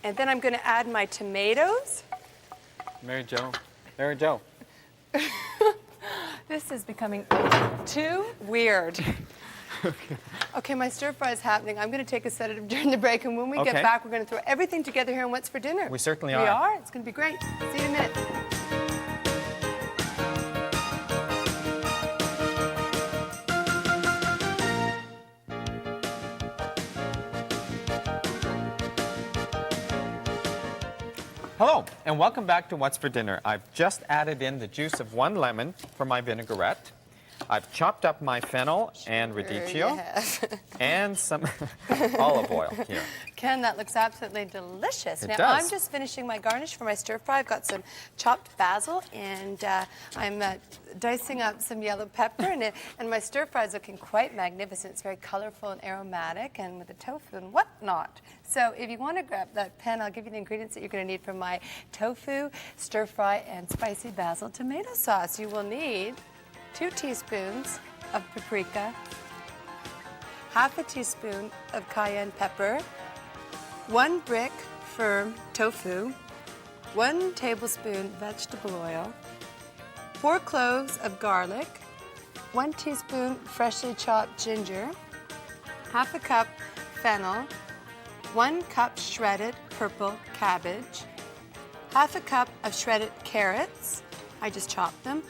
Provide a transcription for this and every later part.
And then I'm going to add my tomatoes. Mary Jo. This is becoming too weird. Okay, my stir fry is happening. I'm going to take a sedative during the break, and when we get back, we're going to throw everything together here on What's for Dinner. We certainly are. We are. It's going to be great. See you in a minute. Hello, and welcome back to What's for Dinner. I've just added in the juice of 1 lemon for my vinaigrette. I've chopped up my fennel and radicchio and some olive oil here. Ken, that looks absolutely delicious. It now, does. I'm just finishing my garnish for my stir fry. I've got some chopped basil, and I'm dicing up some yellow pepper, and my stir fry is looking quite magnificent. It's very colorful and aromatic, and with the tofu and whatnot. So if you want to grab that pen, I'll give you the ingredients that you're going to need for my tofu, stir fry, and spicy basil tomato sauce. You will need 2 teaspoons of paprika, half a teaspoon of cayenne pepper, 1 brick firm tofu, 1 tablespoon vegetable oil, 4 cloves of garlic, 1 teaspoon freshly chopped ginger, half a cup fennel, 1 cup shredded purple cabbage, half a cup of shredded carrots, I just chopped them,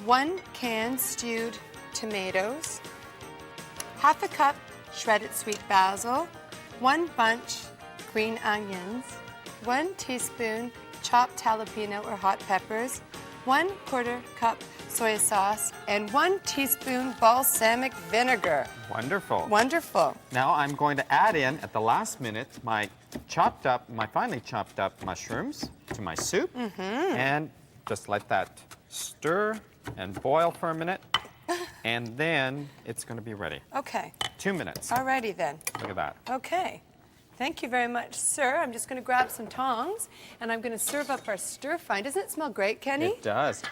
1 can stewed tomatoes, half a cup shredded sweet basil, 1 bunch green onions, 1 teaspoon chopped jalapeno or hot peppers, 1/4 cup soy sauce, and 1 teaspoon balsamic vinegar. Wonderful. Wonderful. Now I'm going to add in, at the last minute, my finely chopped up mushrooms to my soup. And just let that stir and boil for a minute, and then it's going to be ready. Okay. 2 minutes. Alrighty then. Look at that. Okay. Thank you very much, sir. I'm just going to grab some tongs, and I'm going to serve up our stir fry. Doesn't it smell great, Kenny? It does.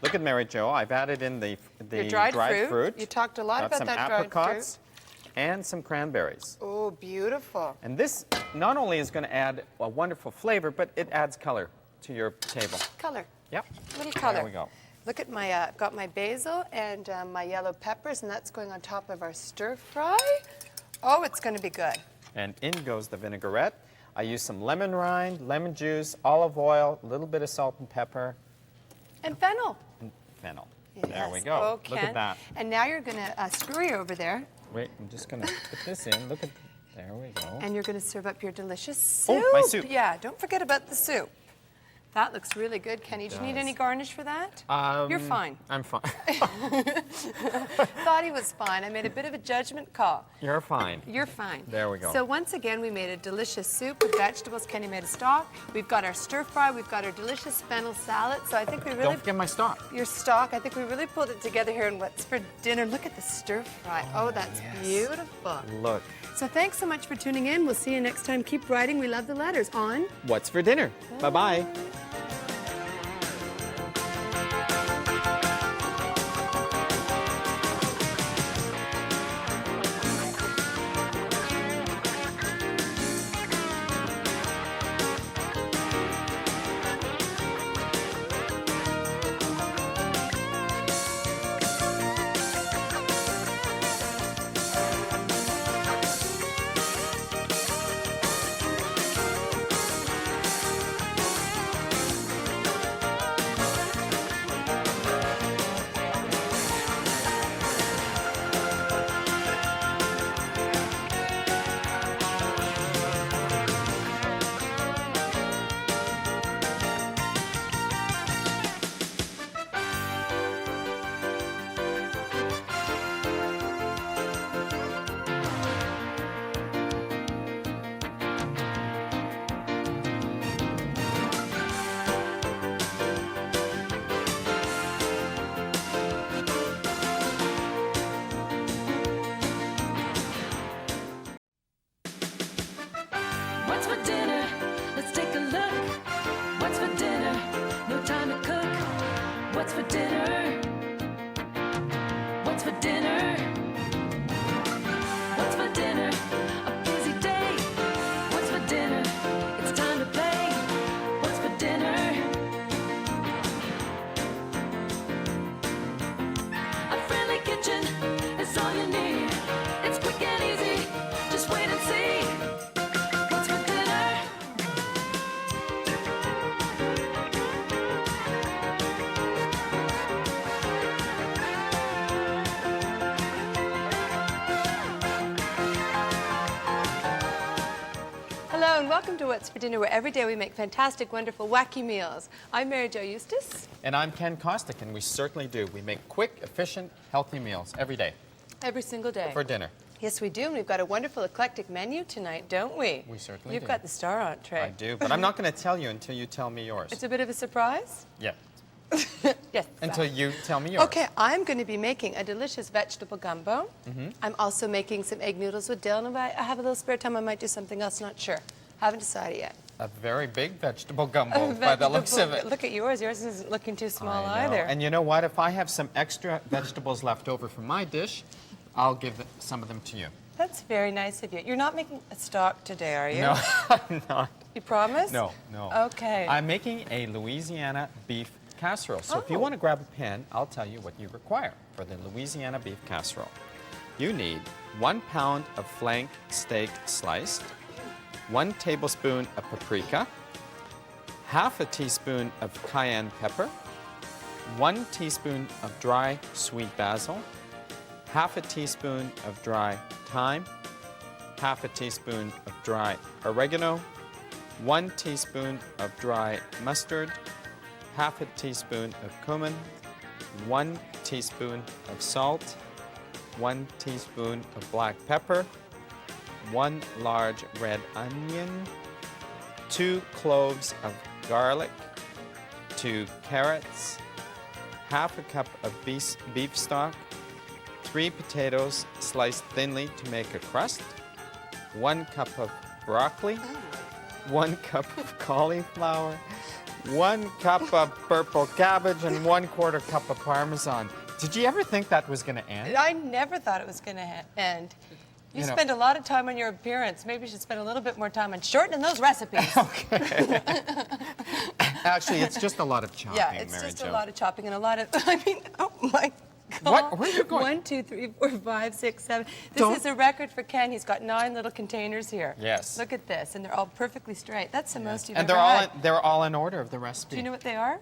Look at Mary Jo. I've added in the Your dried fruit. You talked a lot Got about some that dried apricots fruit. and some cranberries. Oh, beautiful. And this not only is going to add a wonderful flavor, but it adds color to your table. Color. Yep. Little color. There we go. Look at my, got my basil and my yellow peppers, and that's going on top of our stir fry. Oh, it's going to be good. And in goes the vinaigrette. I use some lemon rind, lemon juice, olive oil, a little bit of salt and pepper. And fennel. And fennel. Yes. There we go. Oh, Look Ken. at that. And now you're going to scurry over there, Wait, I'm just going to put this in. Look at, there we go. and you're going to serve up your delicious soup. Oh, my soup. Yeah, don't forget about the soup. That looks really good, Kenny. Do you need does. any garnish for that? You're fine. I'm fine. Thought he was fine. I made a bit of a judgment call. You're fine. You're fine. There we go. So once again, we made a delicious soup with vegetables. Kenny made a stock. We've got our stir fry. We've got our delicious fennel salad. So I think we really... Don't forget my stock. Your stock. I think we really pulled it together here in What's for Dinner. Look at the stir fry. Oh, that's beautiful. Look. So thanks so much for tuning in. We'll see you next time. Keep writing. We love the letters on... What's for dinner? Bye-bye. and welcome to What's for Dinner, where every day we make fantastic, wonderful, wacky meals. I'm Mary Jo Eustace. And I'm Ken Kostick, and we certainly do. We make quick, efficient, healthy meals every day Every single day. for dinner. Yes, we do, and we've got a wonderful, eclectic menu tonight, don't we? We certainly You've do. got the star entree. I do, but I'm not going to tell you until you tell me yours. It's a bit of a surprise? Yeah. Yes. Until you tell me yours. Okay, I'm going to be making a delicious vegetable gumbo. I'm also making some egg noodles with dill, and if I have a little spare time, I might do something else, not sure. Haven't decided yet. A very big vegetable gumbo by the looks of it. Look at yours. Yours isn't looking too small I know. either. And you know what? If I have some extra vegetables left over from my dish, I'll give some of them to you. That's very nice of you. You're not making a stock today, are you? No, I'm not. You promise? No, no. Okay. I'm making a Louisiana beef casserole. So if you Oh. want to grab a pen, I'll tell you what you require for the Louisiana beef casserole. You need 1 pound of flank steak sliced, 1 tablespoon of paprika, half a teaspoon of cayenne pepper, 1 teaspoon of dry sweet basil, half a teaspoon of dry thyme, half a teaspoon of dry oregano, 1 teaspoon of dry mustard, half a teaspoon of cumin, 1 teaspoon of salt, 1 teaspoon of black pepper, 1 large red onion, 2 cloves of garlic, 2 carrots, half a cup of beef stock, 3 potatoes sliced thinly to make a crust, 1 cup of broccoli, 1 cup of cauliflower, 1 cup of purple cabbage, and 1/4 cup of Parmesan. Did you ever think that was going to end? I never thought it was going to end. You know- spend a lot of time on your appearance. Maybe you should spend a little bit more time on shortening those recipes. Okay. Actually, it's just a lot of chopping, Yeah, it's Mary just Jo. a lot of chopping and a lot of, oh my God. What? Where are you going? 1, 2, 3, 4, 5, 6, 7. This Don't- is a record for Ken. He's got 9 little containers here. Yes. Look at this, and they're all perfectly straight. That's the most you've And ever had. they're all in order of the recipe. Do you know what they are?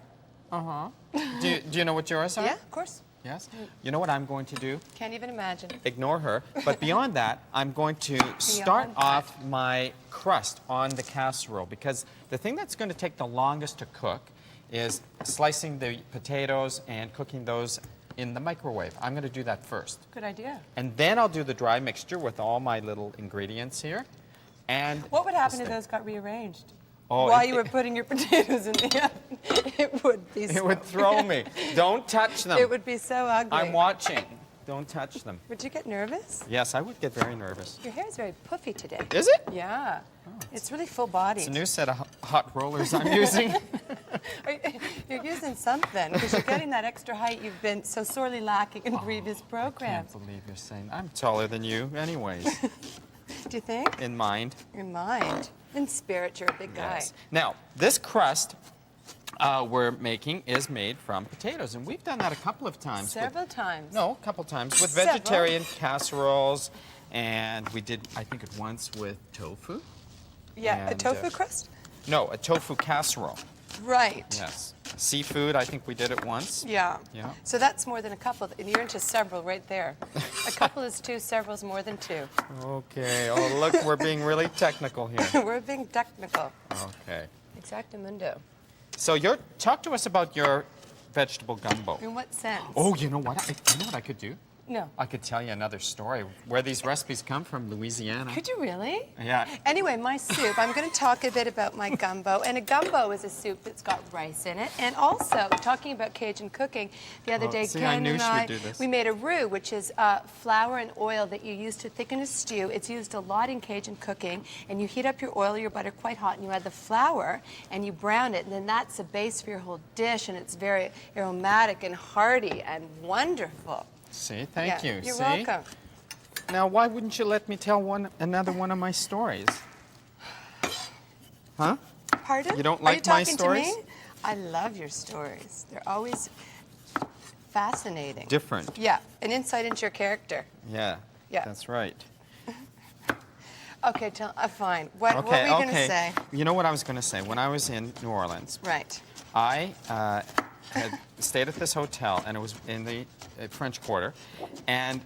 Do you know what yours are? Yeah, of course. Yes? You know what I'm going to do? Can't even imagine. Ignore her. But beyond that, I'm going to start off my crust on the casserole, because the thing that's going to take the longest to cook is slicing the potatoes and cooking those in the microwave. I'm going to do that first. Good idea. And then I'll do the dry mixture with all my little ingredients here. And What would happen the if steak. those got rearranged? Oh, While it- you were putting your potatoes in the oven, it would be It would throw me. Don't touch them. It would be so ugly. I'm watching. Don't touch them. Would you get nervous? Yes, I would get very nervous. Your hair is very puffy today. Is it? Yeah. It's really full bodied. It's a new set of hot rollers I'm using. You're using something because you're getting that extra height you've been so sorely lacking in previous I programs. can't believe you're saying I'm taller than you anyways, Do you think? in mind. In mind. In spirit, you're a big guy. Yes. Now, this crust we're making is made from potatoes, and we've done that a couple of times. Several times. No, a couple times with Several. vegetarian casseroles, and we did, I think, it once with tofu. Yeah, a And, tofu crust? No, a tofu casserole. Right. Yes. Seafood, I think we did it once. Yeah. Yeah. So that's more than a couple. And you're into several right there. A couple is 2, several is more than 2. Okay. Oh, look, we're being really technical here. We're being technical. Okay. Exactamundo. So talk to us about your vegetable gumbo. In what sense? Oh, you know what? You know what I could do? No. I could tell you another story where these recipes come from, Louisiana. Could you really? Yeah. Anyway, my soup, I'm going to talk a bit about my gumbo. And a gumbo is a soup that's got rice in it. And also, talking about Cajun cooking, the other day, see, I Ken knew and she would I, do this. we made a roux, which is flour and oil that you use to thicken a stew. It's used a lot in Cajun cooking. And you heat up your oil or your butter quite hot, and you add the flour, and you brown it. And then that's the base for your whole dish. And it's very aromatic and hearty and wonderful. See, thank you. You're See? welcome. Now, why wouldn't you let me tell another one of my stories? Huh? Pardon? You don't Are you like my talking stories? to me? I love your stories. They're always fascinating. Different. Yeah, an insight into your character. Yeah. Yeah. That's right. Okay, fine. What were you going to say? You know what I was going to say? When I was in New Orleans, Right. I had stayed at this hotel, and it was in the French Quarter, and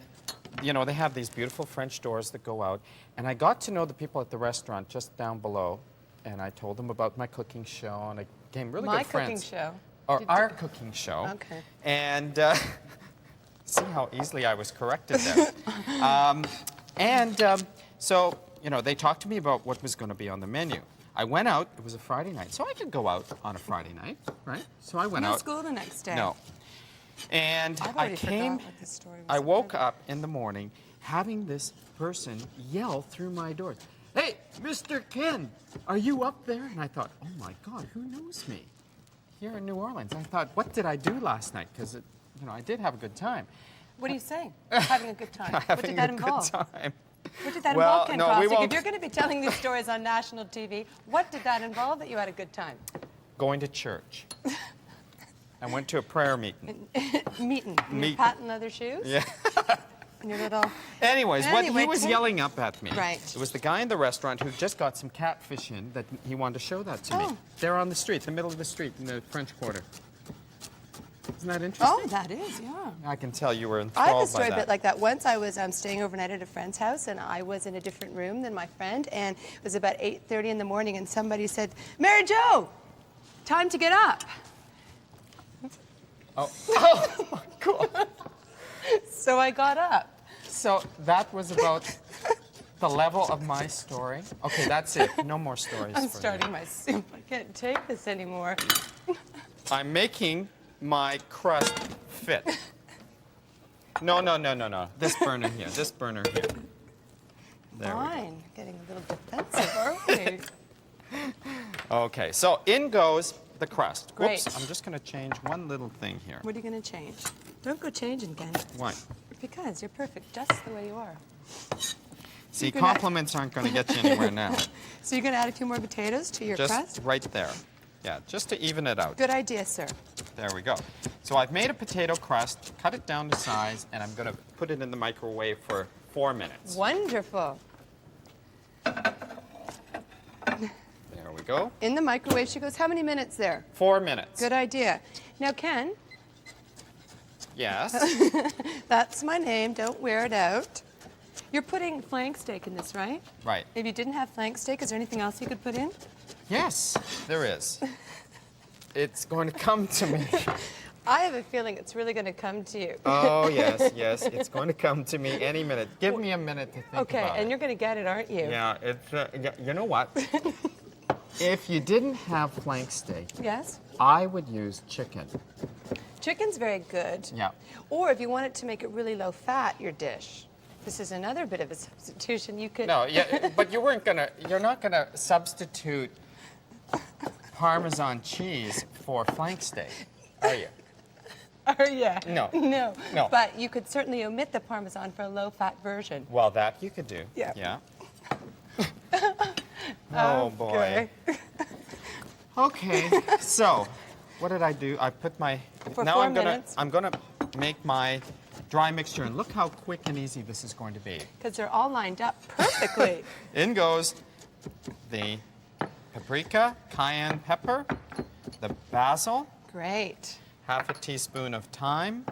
you know, they have these beautiful French doors that go out. And I got to know the people at the restaurant just down below. And I told them about my cooking show, and I became really My good friends. cooking show. Or our cooking show. Okay. And see how easily I was corrected there. So, you know, they talked to me about what was going to be on the menu. I went out. It was a Friday night, so I could go out on a Friday night, right? So I went No out. school the next day. No. And I've I already came, forgot what this story was I about. woke up in the morning having this person yell through my door, "Hey, Mr. Ken, are you up there?" And I thought, oh my God, who knows me? Here in New Orleans. I thought, what did I do last night? Because, you know, I did have a good time. What are you saying? Having a good time. What did that involve? Good time. What did that Well, involve, Ken no, we Kostick? If won't- you're going to be telling these stories on national TV, what did that involve that you had a good time? Going to church. I went to a prayer meeting. Meeting. In your Meeting. patent leather shoes? Yeah. And your little... Anyways, what Anyway, he was Ken- yelling up at me. Right. It was the guy in the restaurant who just got some catfish in that he wanted to show that to me. Oh. They're on the street, the middle of the street in the French Quarter. Isn't that interesting? Oh, that is, yeah. I can tell you were I have enthralled a story by a that. bit like that. Once I was staying overnight at a friend's house, and I was in a different room than my friend, and it was about 8:30 in the morning, and somebody said, "Mary Jo, time to get up." Oh, oh my God. So I got up. So that was about the level of my story. Okay, that's it. No more stories. I'm for starting me. my soup. I can't take this anymore. I'm making my crust fit. No. This burner here. This burner here. There we go. Fine. Getting a little defensive, aren't we? Okay, so in goes the crust. Great. Whoops, I'm just going to change one little thing here. What are you going to change? Don't go changing again. Why? Because you're perfect just the way you are. See, You're gonna- compliments aren't going to get you anywhere now. So you're going to add a few more potatoes to your Just crust? right there. Yeah, just to even it out. Good idea, sir. There we go. So I've made a potato crust, cut it down to size, and I'm going to put it in the microwave for 4 minutes. Wonderful. There we go. In the microwave, she goes, how many minutes there? 4 minutes. Good idea. Now, Ken, Yes. that's my name. Don't wear it out. You're putting flank steak in this, right? Right. If you didn't have flank steak, is there anything else you could put in? Yes, there is. It's going to come to me. I have a feeling it's really going to come to you. Oh, yes, it's going to come to me any minute. Give me a minute to think Okay, about and it. you're going to get it, aren't you? Yeah, it's, you know what? If you didn't have flank steak, Yes? I would use chicken. Chicken's very good. Yeah. Or if you wanted to make it really low fat, your dish. This is another bit of a substitution. You could. No, yeah, but you're not gonna substitute Parmesan cheese for flank steak, are you? Oh, yeah. No. No. No. But you could certainly omit the Parmesan for a low-fat version. Well, that you could do. Yeah. Yeah. Oh, boy. Okay, so what did I do? I put my... For now 4 I'm gonna, minutes. I'm gonna make my dry mixture, and look how quick and easy this is going to be. Because they're all lined up perfectly. In goes the paprika, cayenne pepper, the basil, Great. half a teaspoon of thyme,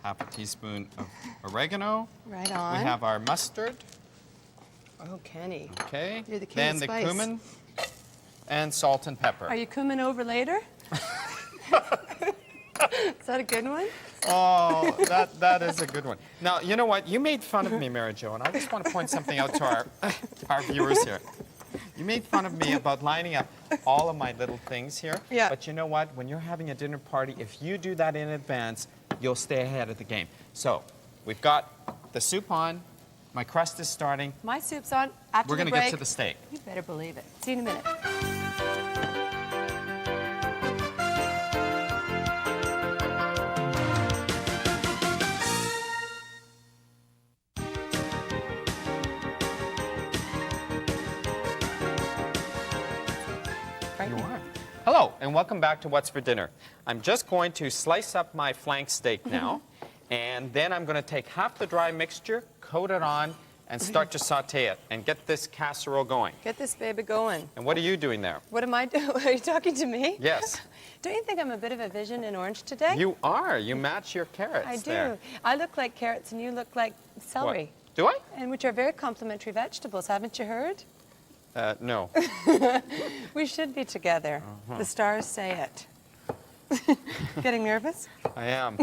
half a teaspoon of oregano. Right on. We have our mustard, Oh, Kenny. okay. You're the king then of the spice. cumin and salt and pepper. Are you coming over later? Is that a good one? Oh, that is a good one. Now, you know what? You made fun of me, Mary Jo, and I just want to point something out to our viewers here. You made fun of me about lining up all of my little things here. Yeah. But you know what? When you're having a dinner party, if you do that in advance, you'll stay ahead of the game. So, we've got the soup on. My crust is starting. My soup's on. After We're the going to break. get to the steak. You better believe it. See you in a minute. Right You now. are. Hello, and welcome back to What's for Dinner. I'm just going to slice up my flank steak now, and then I'm going to take half the dry mixture, coat it on and start to saute it and get this casserole going. Get this baby going. And what are you doing there? What am I doing? Are you talking to me? Yes. Don't you think I'm a bit of a vision in orange today? You are. You match your carrots I do. there. I look like carrots and you look like celery. What? Do I? And which are very complementary vegetables, haven't you heard? No. We should be together. The stars say it. Getting nervous? I am.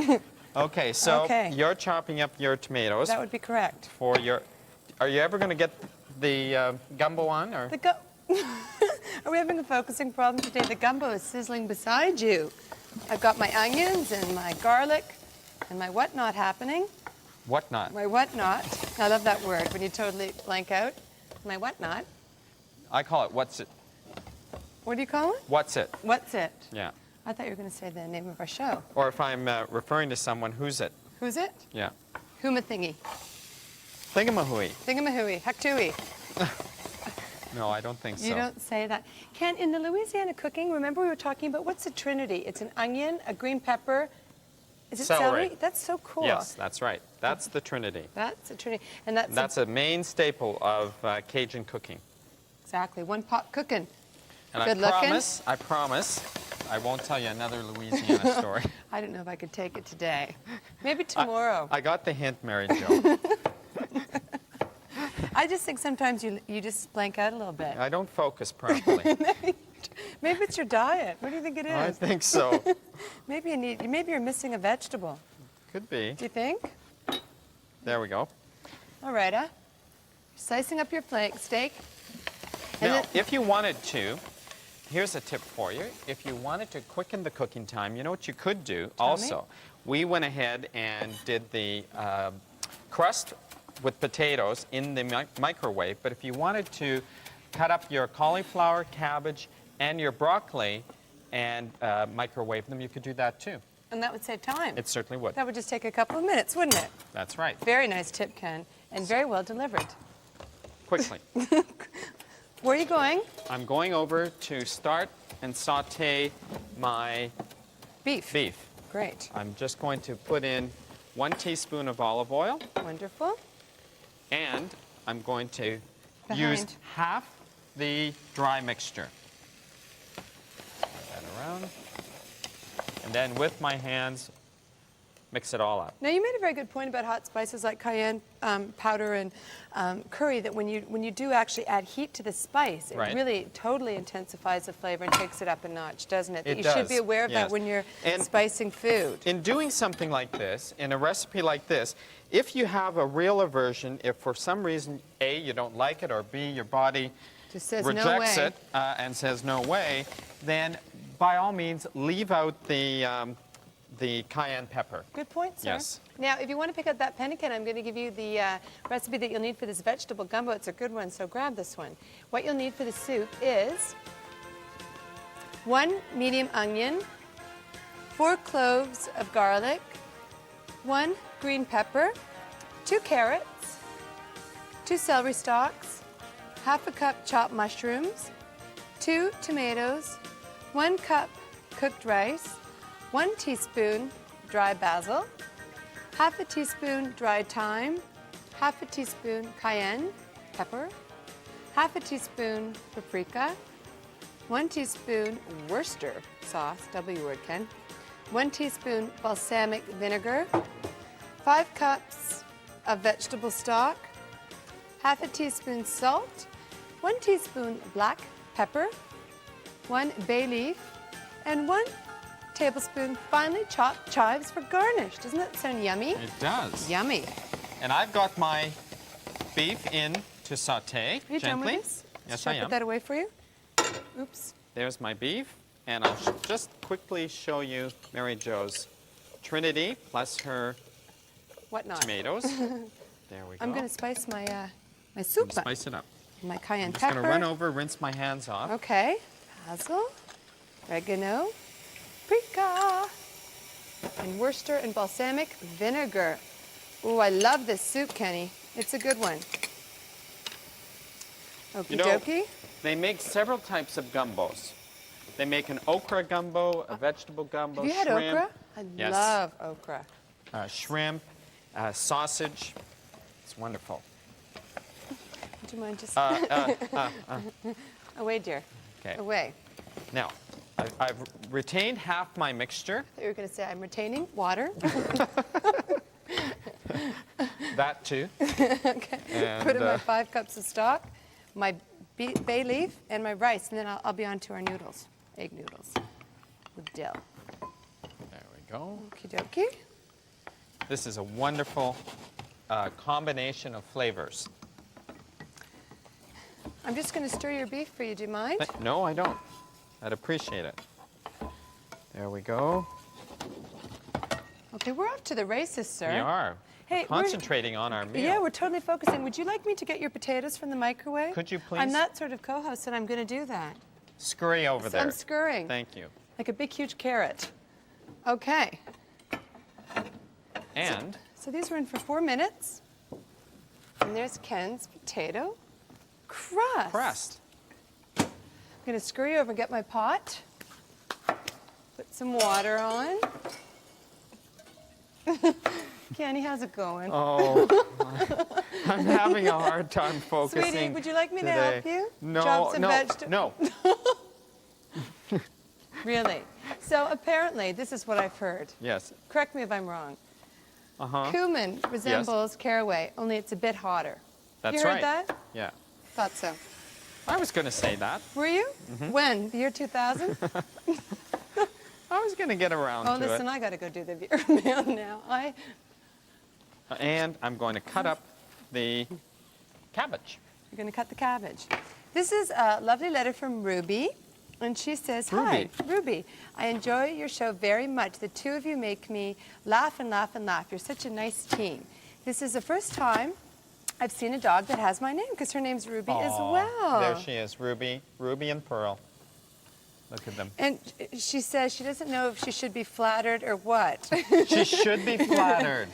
Okay, so Okay. you're chopping up your tomatoes That would be correct. for your... Are you ever going to get the gumbo on? Or? Are we having a focusing problem today? The gumbo is sizzling beside you. I've got my onions and my garlic and my whatnot happening. Whatnot? My whatnot. I love that word when you totally blank out. My whatnot. I call it what's it. What do you call it? What's it? What's it? Yeah. I thought you were going to say the name of our show. Or if I'm referring to someone, who's it? Who's it? Yeah. Huma thingy. Thingamahooey. Thingamahooey. Haktui. No, I don't think so. You don't say that. Ken, in the Louisiana cooking, remember we were talking about what's the trinity? It's an onion, a green pepper. Is it celery? That's so cool. Yes, that's right. That's the Trinity. That's a trinity. And that's a main staple of Cajun cooking. exactly one pot cooking. And Good I looking. promise, I won't tell you another Louisiana story. I don't know if I could take it today. Maybe tomorrow. I got the hint, Mary Jo. I just think sometimes you just blank out a little bit. I don't focus properly. Maybe it's your diet. What do you think it I is? think so. Maybe you're missing a vegetable. Could be. Do you think? There we go. All right, slicing up your steak. And Now, then- if you wanted to, here's a tip for you. If you wanted to quicken the cooking time, you know what you could do also? We went ahead and did the crust with potatoes in the microwave, but if you wanted to cut up your cauliflower, cabbage, and your broccoli and microwave them, you could do that too. And that would save time. It certainly would. That would just take a couple of minutes, wouldn't it? That's right. Very nice tip, Ken, and very well delivered. Quickly. Where are you going? I'm going over to start and saute my Beef. beef. Great. I'm just going to put in 1 teaspoon of olive oil, Wonderful. and I'm going to use Behind. half the dry mixture. Spread that around. And then with my hands, mix it all up. Now, you made a very good point about hot spices like cayenne powder and curry, that when you do actually add heat to the spice, it Right. really totally intensifies the flavor and takes it up a notch, doesn't it? It You should be does, aware of yes. that when you're And- spicing food. In doing something like this, in a recipe like this, if you have a real aversion, if for some reason, A, you don't like it, or B, your body Just says no rejects way. it and says no way, then by all means, leave out the cayenne pepper. Good point, sir. Yes. Now, if you want to pick up that pemmican, I'm going to give you the recipe that you'll need for this vegetable gumbo. It's a good one, so grab this one. What you'll need for the soup is 1 medium onion, 4 cloves of garlic, 1 green pepper, 2 carrots, 2 celery stalks, half a cup chopped mushrooms, 2 tomatoes, 1 cup cooked rice, 1 teaspoon dry basil, half a teaspoon dried thyme, half a teaspoon cayenne pepper, half a teaspoon paprika, 1 teaspoon Worcester sauce, W word, Ken, 1 teaspoon balsamic vinegar, 5 cups of vegetable stock, half a teaspoon salt, 1 teaspoon black pepper, 1 bay leaf, and 1 tablespoon finely chopped chives for garnish. Doesn't that sound yummy? It does. Yummy. And I've got my beef in to saute Are you done gently. with this? Yes, Should I I am. put that away for you? Oops. There's my beef, and I'll just quickly show you Mary Jo's Trinity plus her What not? tomatoes. There we go. I'm going to spice my my soup. Spice it up. My cayenne I'm just pepper. going to run over, rinse my hands off. Okay. Basil, oregano, paprika, and Worcester and balsamic vinegar. Ooh, I love this soup, Kenny. It's a good one. Okie You know, dokie. they make several types of gumbos. They make an okra gumbo, a vegetable gumbo, Have you had shrimp. okra? I Yes. love okra. Shrimp, sausage. It's wonderful. Do you mind just... Uh, Away, dear. Okay. Away. Now, I've retained half my mixture. You were going to say, I'm retaining water. That too. Okay. And, Put in my 5 cups of stock, my bay leaf, and my rice, and then I'll be on to our noodles, egg noodles with dill. There we go. Okie dokie. This is a wonderful combination of flavors. I'm just going to stir your beef for you. Do you mind? No, I don't. I'd appreciate it. There we go. Okay, we're off to the races, sir. We are. Hey, Concentrating on our meal. Yeah, we're totally focusing. Would you like me to get your potatoes from the microwave? Could you please? I'm that sort of co-host, and I'm going to do that. Scurry over there. I'm scurrying. Thank you. Like a big, huge carrot. Okay. And So these were in for 4 minutes. And there's Ken's potato crust. crust. I'm going to scurry over and get my pot. Put some water on. Kenny, how's it going? Oh, I'm having a hard time focusing. Sweetie, would you like me today. to help you? No, Chop some no. Really? So apparently, this is what I've heard. Yes. Correct me if I'm wrong. Uh-huh. Cumin resembles caraway, only it's a bit hotter. That's you heard right. that? Yeah. Thought so. I was going to say that. Were you? Mm-hmm. When? The year 2000? I was going to get around Oh, to listen, it. I got to go do the viewer mail now. And I'm going to cut up the cabbage. You're going to cut the cabbage. This is a lovely letter from Ruby. And she says, Hi, Ruby, I enjoy your show very much. The two of you make me laugh and laugh and laugh. You're such a nice team. This is the first time I've seen a dog that has my name, because her name's Ruby as well. There she is, Ruby and Pearl. Look at them. And she says she doesn't know if she should be flattered or what. She should be flattered.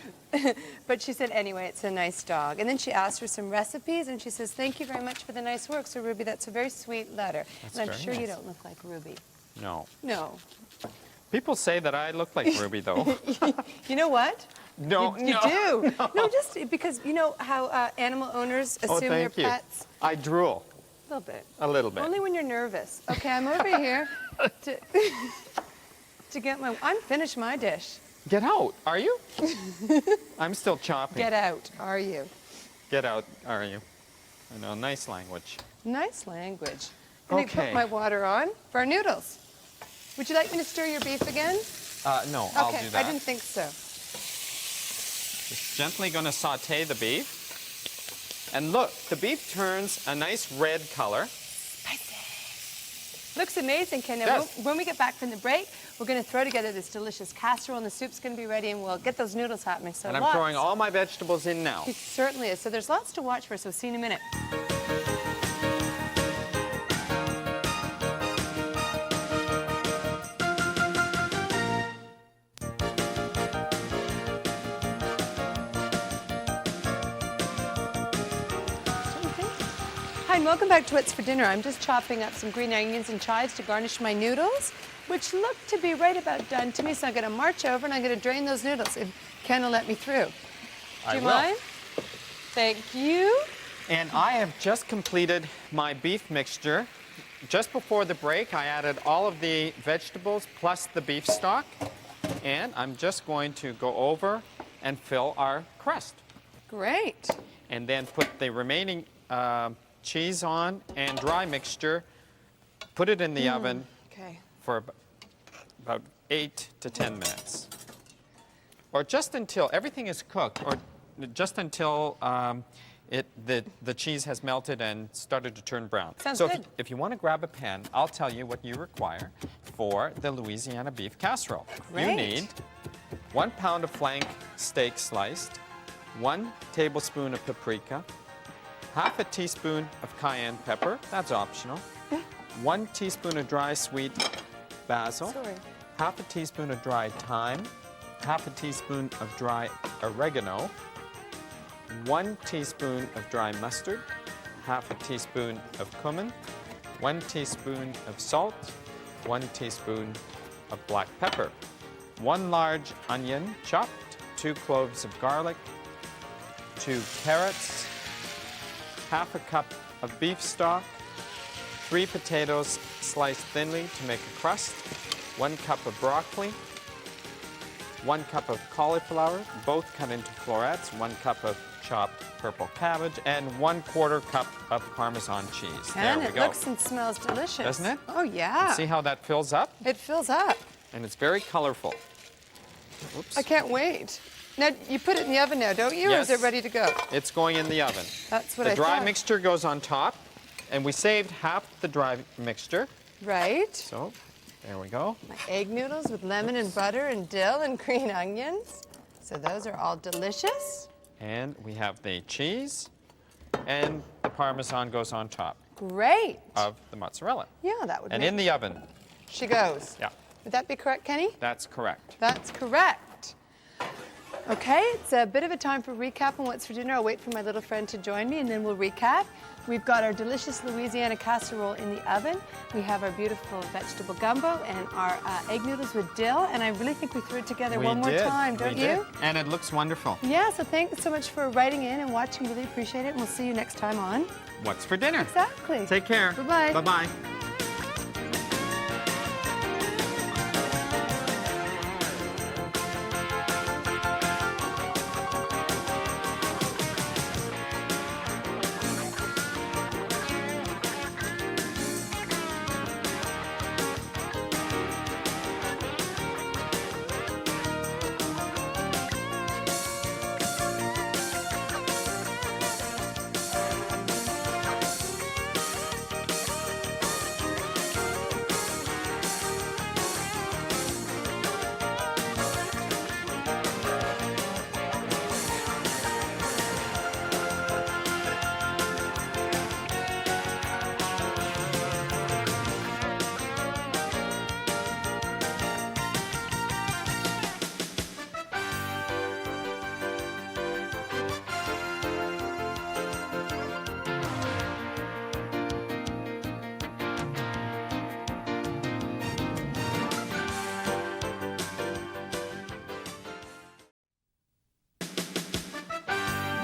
But she said, anyway, it's a nice dog. And then she asked for some recipes, and she says, thank you very much for the nice work. So, Ruby, that's a very sweet letter. That's and I'm very sure you nice. don't look like Ruby. No. No. People say that I look like Ruby, though. You know what? No, You do. No, just because you know how animal owners assume their thank you. pets? I drool A little bit. a little bit. Only when you're nervous. Okay, I'm over here to get my... I'm finished my dish. Get out, are you? I'm still chopping. Get out, are you? Get out, are you? I know, nice language. Nice language. Let me Okay. put my water on for our noodles. Would you like me to stir your beef again? No, I'll Okay, do that. I didn't think so. Just gently going to saute the beef. And look, the beef turns a nice red color. Looks amazing, Ken. Now, Yes. when we get back from the break, we're going to throw together this delicious casserole, and the soup's going to be ready, and we'll get those noodles happening. So And I'm throwing all my vegetables in now. It certainly is. So there's lots to watch for, so see you in a minute. Hi, and welcome back to What's for Dinner. I'm just chopping up some green onions and chives to garnish my noodles, which look to be right about done to me. So I'm going to march over and I'm going to drain those noodles if Ken will let me through. Do you mind? Thank you. And I have just completed my beef mixture. Just before the break, I added all of the vegetables plus the beef stock. And I'm just going to go over and fill our crust. Great. And then put the remaining cheese on and dry mixture, put it in the oven Okay. for about 8 to 10 minutes. Or just until everything is cooked, or just until the cheese has melted and started to turn brown. Sounds so good. if you want to grab a pan, I'll tell you what you require for the Louisiana beef casserole. Great. You need 1 pound of flank steak sliced, 1 tablespoon of paprika, half a teaspoon of cayenne pepper, that's optional, 1 teaspoon of dry sweet basil, Sorry. half a teaspoon of dry thyme, half a teaspoon of dry oregano, 1 teaspoon of dry mustard, half a teaspoon of cumin, 1 teaspoon of salt, 1 teaspoon of black pepper, 1 large onion chopped, 2 cloves of garlic, 2 carrots, half a cup of beef stock, 3 potatoes sliced thinly to make a crust, 1 cup of broccoli, 1 cup of cauliflower, both cut into florets, 1 cup of chopped purple cabbage, and 1/4 cup of Parmesan cheese. And there we it go. looks and smells delicious. Doesn't it? Oh, yeah. See how that fills up? It fills up. And it's very colorful. Oops. I can't wait. Now, you put it in the oven now, don't you? Or is Yes. it ready to go? It's going in the oven. That's what The I dry thought. mixture goes on top, and we saved half the dry mixture. Right. So, there we go. My egg noodles with lemon and butter and dill and green onions. So those are all delicious. And we have the cheese, and the Parmesan goes on top Great. of the mozzarella. Yeah, that would And make... in the oven. She goes. Yeah, Would that be correct, Kenny? that's correct. That's correct. Okay, it's a bit of a time for recap on what's for dinner. I'll wait for my little friend to join me and then we'll recap. We've got our delicious Louisiana casserole in the oven. We have our beautiful vegetable gumbo and our egg noodles with dill. And I really think we threw it together one more time, don't We you? did. And it looks wonderful. Yeah, so thanks so much for writing in and watching. Really appreciate it. And we'll see you next time on. What's for dinner? Exactly. Take care. Bye-bye. Bye-bye.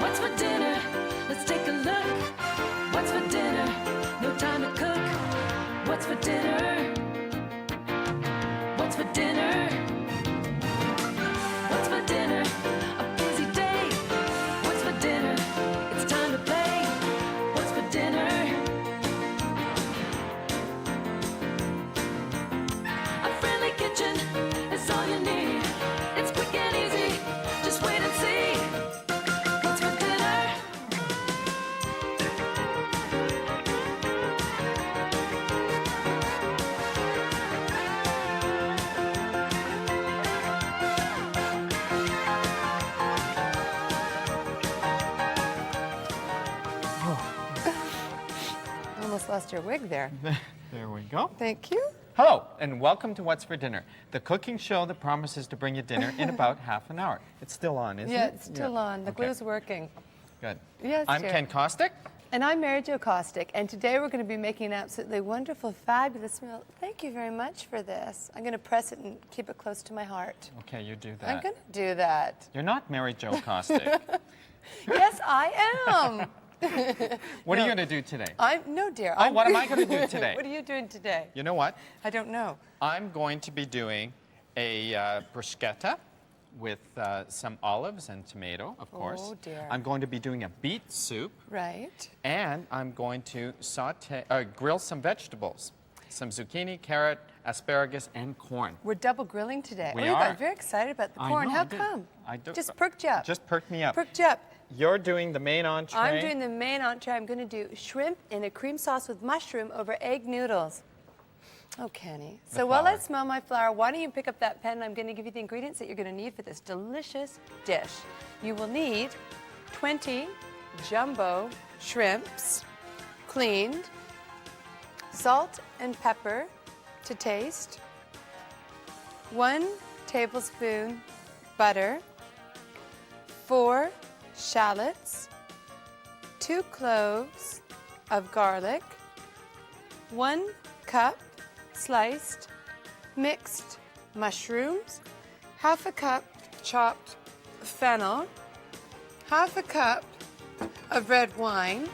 What's for dinner? Let's take a look. What's for dinner? No time to cook. What's for dinner? What's for dinner? What's for dinner? A busy day. What's for dinner? It's time to play. What's for dinner? A friendly kitchen is all you need. It's quick and easy. Just wait and see. What's for dinner? Almost lost your wig there. There we go. Thank you. Hello, and welcome to What's for Dinner, the cooking show that promises to bring you dinner in about half an hour. It's still on, isn't it? Yeah, it's still on. The Okay. glue's working. Good. Yes, I'm dear. Ken Kostick. And I'm Mary Jo Kostick, and today we're going to be making an absolutely wonderful, fabulous meal. Thank you very much for this. I'm going to press it and keep it close to my heart. Okay, you do that. I'm going to do that. You're not Mary Jo Kostick. Yes, I am. What are you going to do today? No, dear. Oh, what am I going to do today? What are you doing today? You know what? I don't know. I'm going to be doing a bruschetta with some olives and tomato, of course. Oh, dear. I'm going to be doing a beet soup, Right. and I'm going to grill some vegetables, some zucchini, carrot, asparagus, and corn. We're double grilling today. We you are. got very excited about the I corn. know, How I did. come? I do- Just perked you up. Just perked me up. Perked you up. You're doing the main entree. I'm doing the main entree. I'm going to do shrimp in a cream sauce with mushroom over egg noodles. Oh, Kenny. So while I flour. smell my flour, why don't you pick up that pen and I'm going to give you the ingredients that you're going to need for this delicious dish. You will need 20 jumbo shrimps, cleaned, salt and pepper to taste, 1 tablespoon butter, 4 shallots, 2 cloves of garlic, 1 cup sliced mixed mushrooms, 1/2 cup chopped fennel, 1/2 cup of red wine,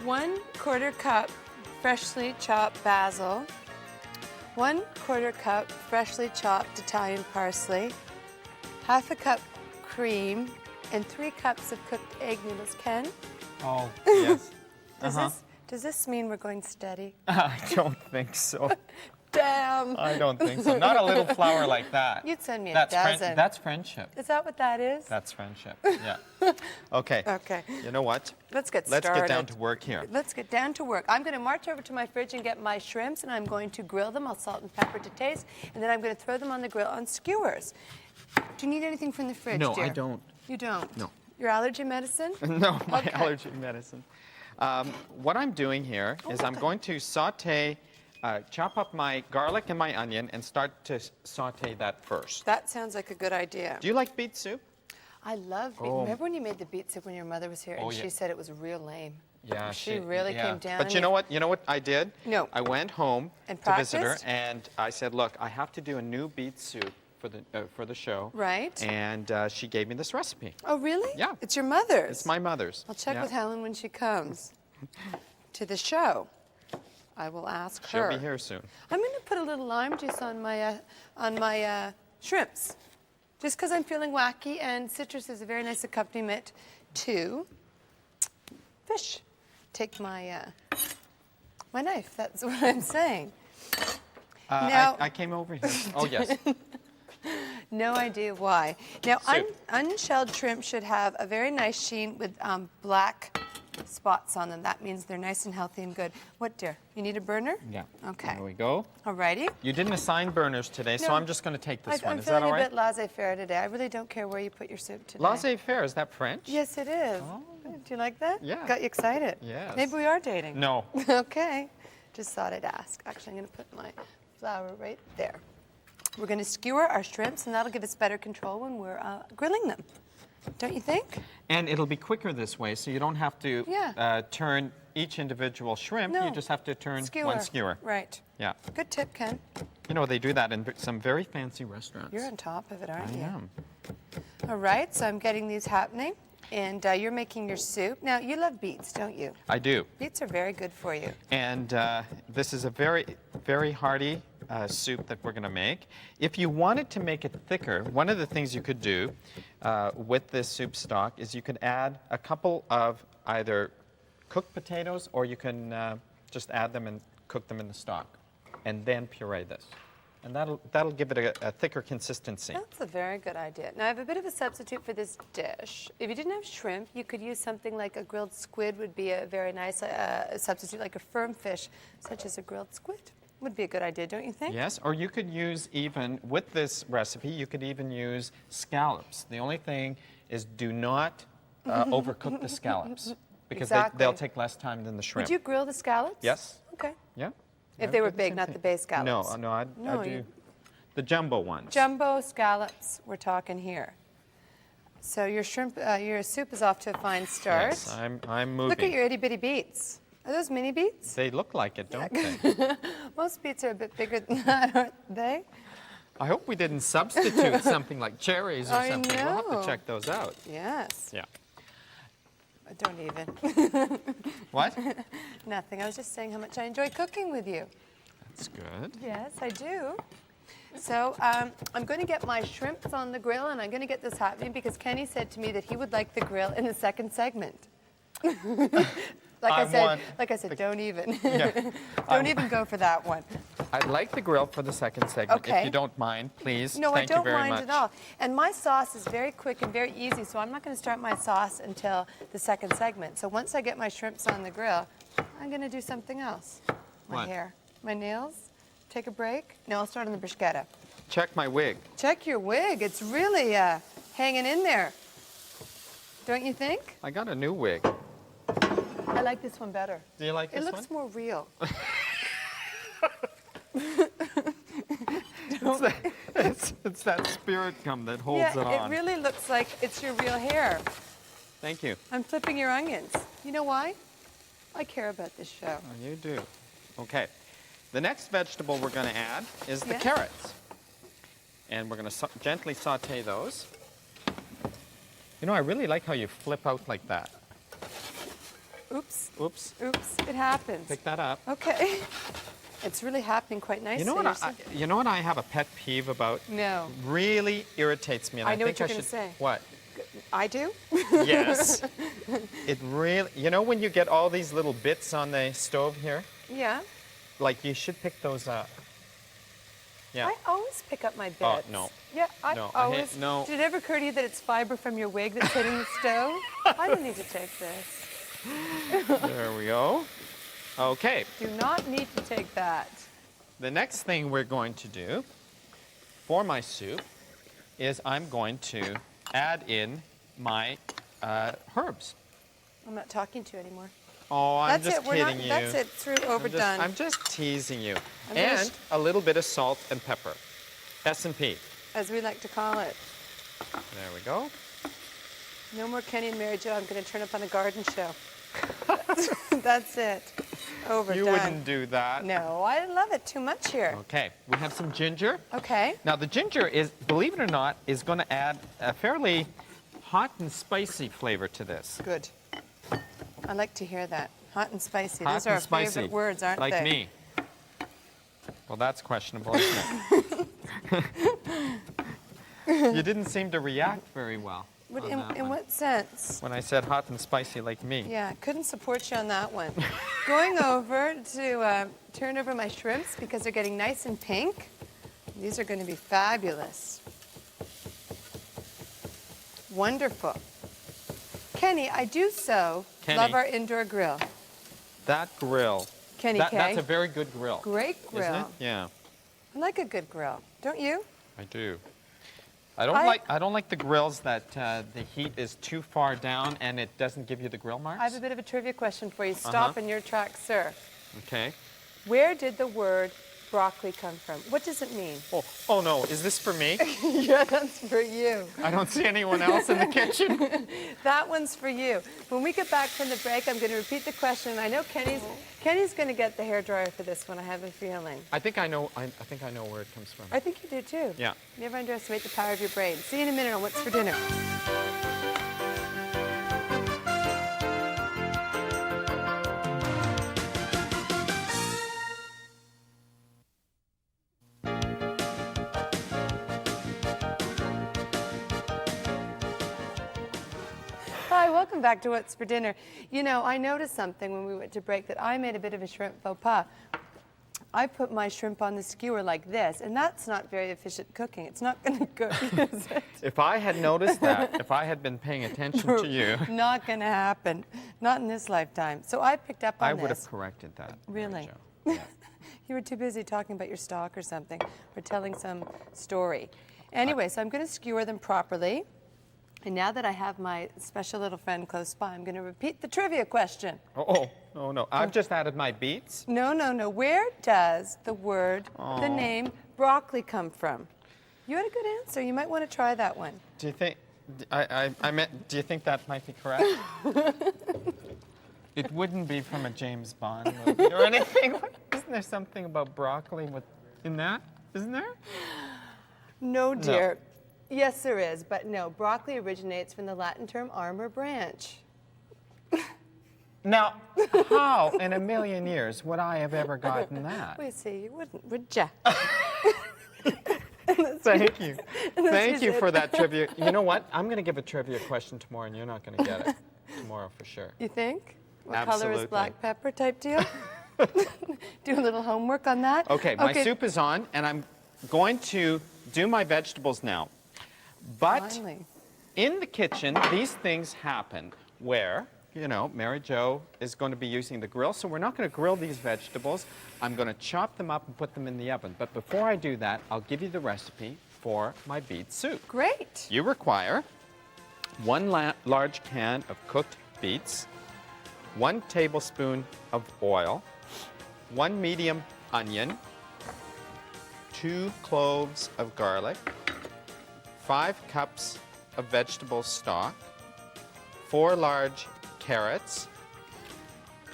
1/4 cup freshly chopped basil, 1/4 cup freshly chopped Italian parsley, 1/2 cup cream, and 3 cups of cooked egg noodles. Ken, Oh, yes. does this mean we're going steady? I don't think so. Damn. I don't think so. Not a little flour like that. You'd send me a That's dozen. That's friendship. Is that what that is? That's friendship. Yeah. Okay. Okay. You know what? Let's get Let's started. get down to work here. Let's get down to work. I'm going to march over to my fridge and get my shrimps, and I'm going to grill them. I'll salt and pepper to taste, and then I'm going to throw them on the grill on skewers. Do you need anything from the fridge, No, dear? I don't. You don't? No. Your allergy medicine? No, my Okay. allergy medicine. What I'm doing here is I'm going to chop up my garlic and my onion and start to saute that first. That sounds like a good idea. Do you like beet soup? I love beet. Oh. Remember when you made the beet soup when your mother was here, and Oh, yeah. she said it was real lame? Yeah, She really yeah. came down. But and you know what? You know what I did? No. I went home And to visit her, practiced? and I said, "Look, I have to do a new beet soup for the show." Right. And she gave me this recipe. Oh, really? Yeah. It's your mother's? It's my mother's. I'll check Yeah. with Helen when she comes to the show. I will ask her. She'll be here soon. I'm going to put a little lime juice on my shrimps, just because I'm feeling wacky, and citrus is a very nice accompaniment to fish. Take my my knife. That's what I'm saying. Now- I came over here. Oh, yes. No idea why. Now, Soup. unshelled shrimp should have a very nice sheen with black spots on them. That means they're nice and healthy and good. What, dear? You need a burner? Yeah. Okay. There we go. Alrighty. You didn't assign burners today, so No. I'm just going to take this one. I'm Is that feeling all a right? bit laissez-faire today. I really don't care where you put your soup today. Laissez-faire, is that French? Yes, it is. Oh. Do you like that? Yeah. Got you excited? Yes. Maybe we are dating. No. Okay. Just thought I'd ask. Actually, I'm going to put my flour right there. We're going to skewer our shrimps, and that'll give us better control when we're grilling them. Don't you think? And it'll be quicker this way, so you don't have to Yeah. turn each individual shrimp. No. You just have to turn Skewer. one skewer. Right. Yeah. Good tip, Ken. You know, they do that in some very fancy restaurants. You're on top of it, aren't I you? am. All right, so I'm getting these happening, and you're making your soup. Now, you love beets, don't you? I do. Beets are very good for you. And this is a very, very hearty soup that we're going to make. If you wanted to make it thicker, one of the things you could do with this soup stock is you could add a couple of either cooked potatoes, or you can just add them and cook them in the stock, and then puree this. And that'll give it a thicker consistency. That's a very good idea. Now, I have a bit of a substitute for this dish. If you didn't have shrimp, you could use something like a grilled squid would be a very nice substitute, like a firm fish, such as a grilled squid. Would be a good idea, don't you think? Yes, or you could use even, with this recipe, you could even use scallops. The only thing is do not overcook the scallops, because Exactly. they'll take less time than the shrimp. Would you grill the scallops? Yes. Okay. Yeah. If I they would were do big, same not thing. the bay scallops. No, I No, do you- the jumbo ones. Jumbo scallops, we're talking here. So your shrimp, your soup is off to a fine start. Yes, I'm moving. Look at your itty bitty beets. Are those mini beets? They look like it, don't they? Most beets are a bit bigger than that, aren't they? I hope we didn't substitute something like cherries or I something. We'll have know. to check those out. Yes. Yeah. Don't even. What? Nothing. I was just saying how much I enjoy cooking with you. That's good. Yes, I do. So I'm going to get my shrimps on the grill, and I'm going to get this happening because Kenny said to me that he would like the grill in the second segment. Like I said, don't even. Yeah. Don't even go for that one. I'd like the grill for the second segment, Okay. if you don't mind, please. No, Thank I don't you very mind much. at all. And my sauce is very quick and very easy, so I'm not going to start my sauce until the second segment. So once I get my shrimps on the grill, I'm going to do something else. My What? hair, my nails, take a break. No, I'll start on the bruschetta. Check my wig. Check your wig. It's really hanging in there. Don't you think? I got a new wig. I like this one better. Do you like It this looks one? more real. It's that spirit gum that holds Yeah, it on. it really looks like it's your real hair. Thank you. I'm flipping your onions. You know why? I care about this show. Oh, you do. Okay. The next vegetable we're going to add is the Yes. carrots. And we're going to gently saute those. You know, I really like how you flip out like that. Oops. Oops. Oops. It happens. Pick that up. Okay. It's really happening quite nicely. You know what I have a pet peeve about? No. Really irritates me. And I know think what you're I gonna should, say. What? I do? Yes. It really, you know when you get all these little bits on the stove here? Yeah. Like you should pick those up. Yeah. I always pick up my bits. Oh, no. Yeah, I No, I hate- always. no. Did it ever occur to you that it's fiber from your wig that's hitting the stove? I don't need to take this. There we go. Okay. Do not need to take that. The next thing we're going to do for my soup is I'm going to add in my herbs. I'm not talking to you anymore. Oh, I'm That's just it. We're kidding not. you. That's it. Through overdone. I'm just teasing you. I'm gonna And a little bit of salt and pepper. S&P. As we like to call it. There we go. No more Kenny and Mary Jo. I'm going to turn up on a garden show. That's it. Overdone. You wouldn't do that. No, I love it too much here. Okay, we have some ginger. Okay. Now the ginger is, believe it or not, is going to add a fairly hot and spicy flavor to this. Good. I like to hear that. Hot and spicy. Hot Those are and our spicy. favorite words, aren't like they? me. Well, that's questionable, isn't it? You didn't seem to react very well. What, on that in one. what sense? When I said hot and spicy like me. Yeah, couldn't support you on that one. Going over to turn over my shrimps because they're getting nice and pink. These are going to be fabulous. Wonderful. Kenny, I do so Kenny. love our indoor grill. That grill. Kenny K. That's a very good grill. Great grill. Isn't it? Yeah, I like a good grill, don't you? I do. I don't like the grills that the heat is too far down and it doesn't give you the grill marks. I have a bit of a trivia question for you. Stop in your tracks, sir. Okay. Where did the word broccoli come from? What does it mean? Oh no, is this for me? Yeah, that's for you. I don't see anyone else in the kitchen. That one's for you. When we get back from the break, I'm going to repeat the question. I know Kenny's going to get the hairdryer for this one, I have a feeling. I think I know where it comes from. I think you do too. Yeah. Never underestimate the power of your brain. See you in a minute on What's for Dinner. Hi, welcome back to What's for Dinner. You know, I noticed something when we went to break that I made a bit of a shrimp faux pas. I put my shrimp on the skewer like this, and that's not very efficient cooking. It's not going to cook, is it? If I had noticed that, if I had been paying attention to you, Not going to happen. Not in this lifetime. So I picked up on I this. would have corrected that. Mary Really? Jo. Yeah. You were too busy talking about your stock or something, or telling some story. Anyway, so I'm going to skewer them properly. And now that I have my special little friend close by, I'm going to repeat the trivia question. Oh, no. I've just added my beets. No. Where does the word, the name broccoli come from? You had a good answer. You might want to try that one. Do you think, I meant, do you think that might be correct? It wouldn't be from a James Bond movie or anything. Isn't there something about broccoli in that? Isn't there? No, dear. Yes, there is, but no. Broccoli originates from the Latin term armor branch. Now, how in a million years would I have ever gotten that? We see you wouldn't, would ya? Thank you. Thank you it. for that trivia. You know what? I'm going to give a trivia question tomorrow, and you're not going to get it tomorrow for sure. You think? What color Absolutely. is black pepper type deal? Do a little homework on that? Okay, my soup is on, and I'm going to do my vegetables now. But Finally. in the kitchen, these things happen where, you know, Mary Jo is going to be using the grill, so we're not going to grill these vegetables. I'm going to chop them up and put them in the oven. But before I do that, I'll give you the recipe for my beet soup. Great. You require 1 large can of cooked beets, 1 tablespoon of oil, 1 medium onion, 2 cloves of garlic, 5 cups of vegetable stock, 4 large carrots,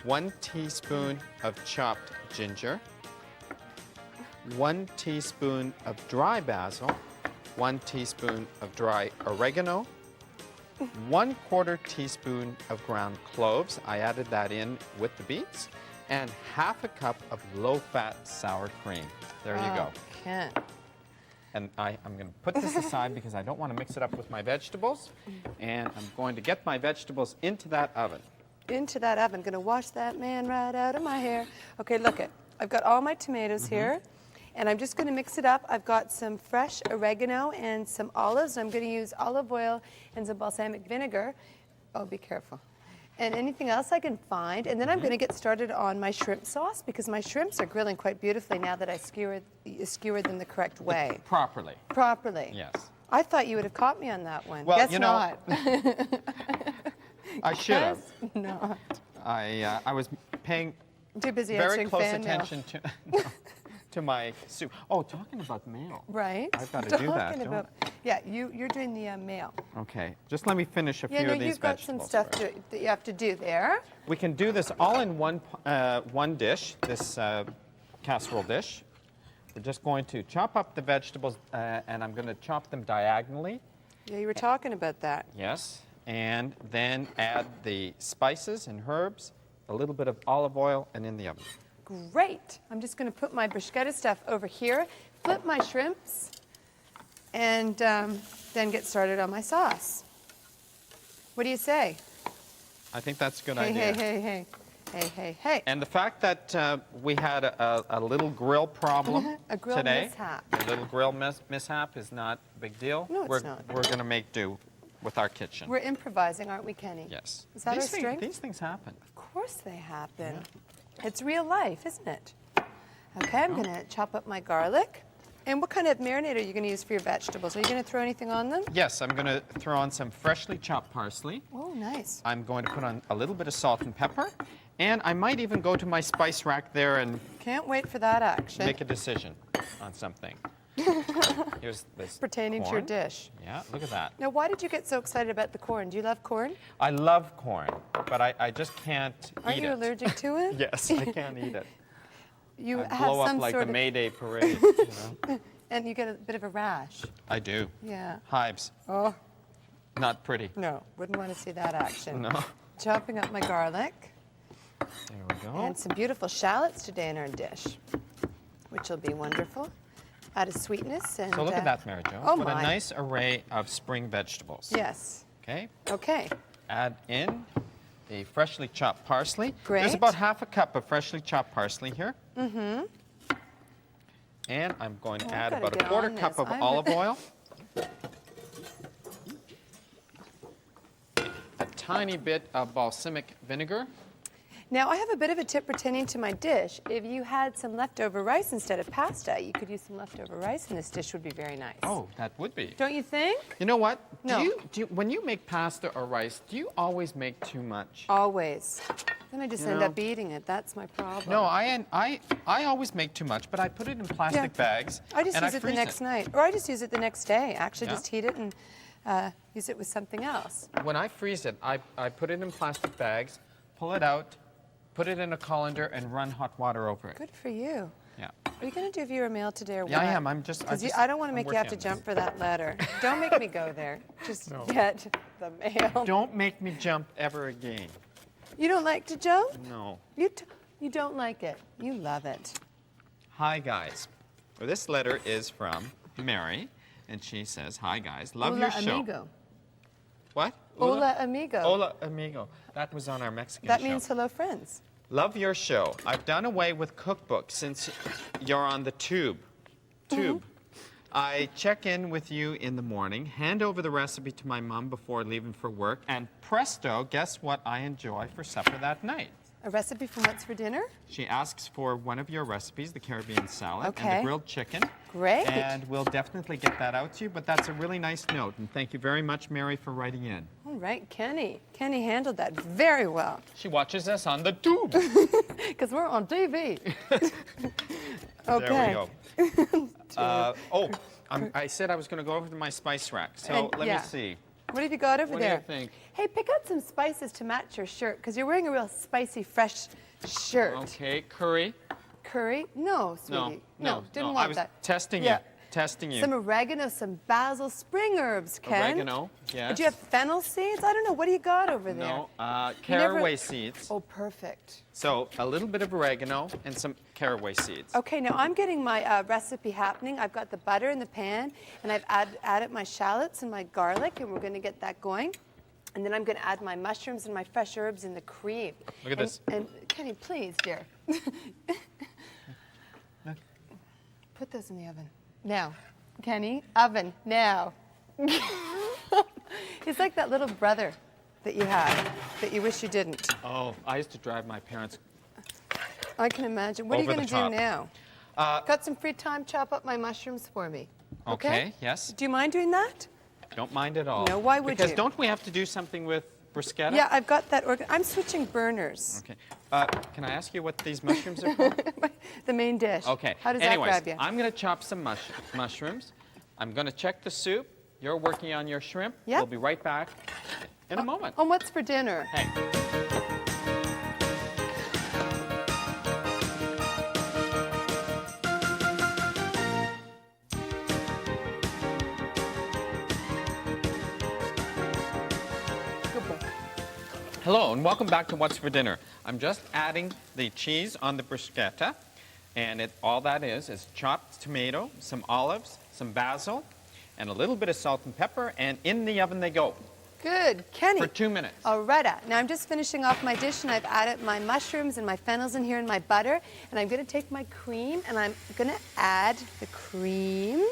1 teaspoon of chopped ginger, 1 teaspoon of dry basil, 1 teaspoon of dry oregano, 1/4 teaspoon of ground cloves. I added that in with the beets. And 1/2 cup of low-fat sour cream. There you go. Ken. And I'm going to put this aside because I don't want to mix it up with my vegetables. And I'm going to get my vegetables into that oven. Into that oven. Going to wash that man right out of my hair. Okay, look it. I've got all my tomatoes here. And I'm just going to mix it up. I've got some fresh oregano and some olives. I'm going to use olive oil and some balsamic vinegar. Oh, be careful. And anything else I can find. And then I'm going to get started on my shrimp sauce because my shrimps are grilling quite beautifully now that I skewered them the correct way. Properly. Properly. Yes. I thought you would have caught me on that one. Well, Guess you know, not. I should have. Guess not. I was paying Too busy very answering close fan mail. attention to my soup. Oh, talking about mail. Right. I've got to do that, Talking don't about, yeah, you're doing the mail. Okay, just let me finish a few Yeah, no, of these you've got some vegetables stuff first. that you have to do there. We can do this all in one dish, this casserole dish. We're just going to chop up the vegetables, and I'm going to chop them diagonally. Yeah, you were talking about that. Yes, and then add the spices and herbs, a little bit of olive oil, and in the oven. Great. I'm just going to put my bruschetta stuff over here, flip my shrimps, and then get started on my sauce. What do you say? I think that's a good Hey, idea. hey. And the fact that we had a little grill problem A grill today, mishap. a little grill mishap is not a big deal. No, it's we're, not. We're going to make do with our kitchen. We're improvising, aren't we, Kenny? Yes. Is that our these strength? These things happen. Of course they happen. It's real life, isn't it? Okay, I'm going to chop up my garlic. And what kind of marinade are you going to use for your vegetables? Are you going to throw anything on them? Yes, I'm going to throw on some freshly chopped parsley. Oh, nice. I'm going to put on a little bit of salt and pepper. And I might even go to my spice rack there and Can't wait for that action. make a decision on something. Here's this Pertaining to your corn. dish. Yeah, look at that. Now, why did you get so excited about the corn? Do you love corn? I love corn, but I just can't Are eat you it. allergic to it? Yes, I can't eat it. You I have blow some up like sort the of, May Day parade, you know? and you get a bit of a rash. I do. Yeah. Hives, Oh, not pretty. no, wouldn't want to see that action. No. Chopping up my garlic There we go. and some beautiful shallots today in our dish, which will be wonderful. Add a sweetness and. So look at that, Mary Jo. Oh what my. a nice array of spring vegetables. Yes. Okay. Okay. Add in the freshly chopped parsley. Great. There's about 1/2 cup of freshly chopped parsley here. Mm-hmm. And I'm going to add gotta about get 1/4 on cup this. of I'm- olive oil. A tiny bit of balsamic vinegar. Now, I have a bit of a tip pertaining to my dish. If you had some leftover rice instead of pasta, you could use some leftover rice, and this dish would be very nice. Oh, that would be. Don't you think? You know what? No. Do you, when you make pasta or rice, do you always make too much? Always. Then I just You end know? up eating it. That's my problem. No, I always make too much, but I put it in plastic bags. I just and use it the freeze next night, or I just use it the next day. Actually, Yeah? just heat it and use it with something else. When I freeze it, I put it in plastic bags, pull it out, put it in a colander, and run hot water over it. Good for you. Yeah. Are you going to do viewer mail today or what? Yeah, I am. I'm just. Because I don't want to I'm make you have to working on jump for that letter. Don't make me go there. Just get the mail. this. Don't make me jump ever again. You don't like to jump? No. You don't like it. You love it. Hi, guys. Well, this letter is from Mary, and she says, "Hi, guys. Love Hola, your show." amigo. What? Hola, amigo. Hola, amigo. That was on our Mexican That show. means hello, friends. Love your show. I've done away with cookbooks since you're on the tube. I check in with you in the morning, hand over the recipe to my mom before leaving for work, and presto, guess what I enjoy for supper that night? A recipe for what's for dinner? She asks for one of your recipes, the Caribbean salad and Okay. the grilled chicken. Great. And we'll definitely get that out to you, but that's a really nice note. And thank you very much, Mary, for writing in. All right, Kenny. Kenny handled that very well. She watches us on the tube. Because we're on TV. Okay. There we go. I said I was going to go over to my spice rack. So And- let yeah. me see. What have you got over What do you there? think? Hey, pick out some spices to match your shirt, because you're wearing a real spicy, fresh shirt. Okay, curry. Curry? No, No, sweetie. no, didn't no, want I was that. testing Yeah. testing you. Some oregano, some basil, spring herbs, Ken. Oregano, yes. Do you have fennel seeds? I don't know. What do you got over there? No, never- caraway seeds. Oh, perfect. So a little bit of oregano and some caraway seeds. Okay, now I'm getting my recipe happening. I've got the butter in the pan, and I've added my shallots and my garlic, and we're going to get that going. And then I'm going to add my mushrooms and my fresh herbs in the cream. Look at this. And Kenny, please, dear. Put those in the oven. Now. Kenny, oven, now. He's like that little brother that you had that you wish you didn't. Oh, I used to drive my parents. I can imagine. What are you Over going the to do top. now? Got some free time, chop up my mushrooms for me. Okay, yes. Do you mind doing that? Don't mind at all. No, why would because you? don't we have to do something with bruschetta? Yeah, I've got that. I'm switching burners. Okay. Can I ask you what these mushrooms are called? The main dish. Okay. How does Anyways, that grab you? I'm going to chop some mushrooms. I'm going to check the soup. You're working on your shrimp. Yep. We'll be right back in a moment. And what's for dinner? Hey. Good boy. Hello, and welcome back to What's for Dinner. I'm just adding the cheese on the bruschetta, and all that is chopped tomato, some olives, some basil, and a little bit of salt and pepper, and in the oven they go Good. Kenny. for 2 minutes. All right. Now I'm just finishing off my dish, and I've added my mushrooms and my fennels in here and my butter. And I'm going to take my cream, and I'm going to add the cream.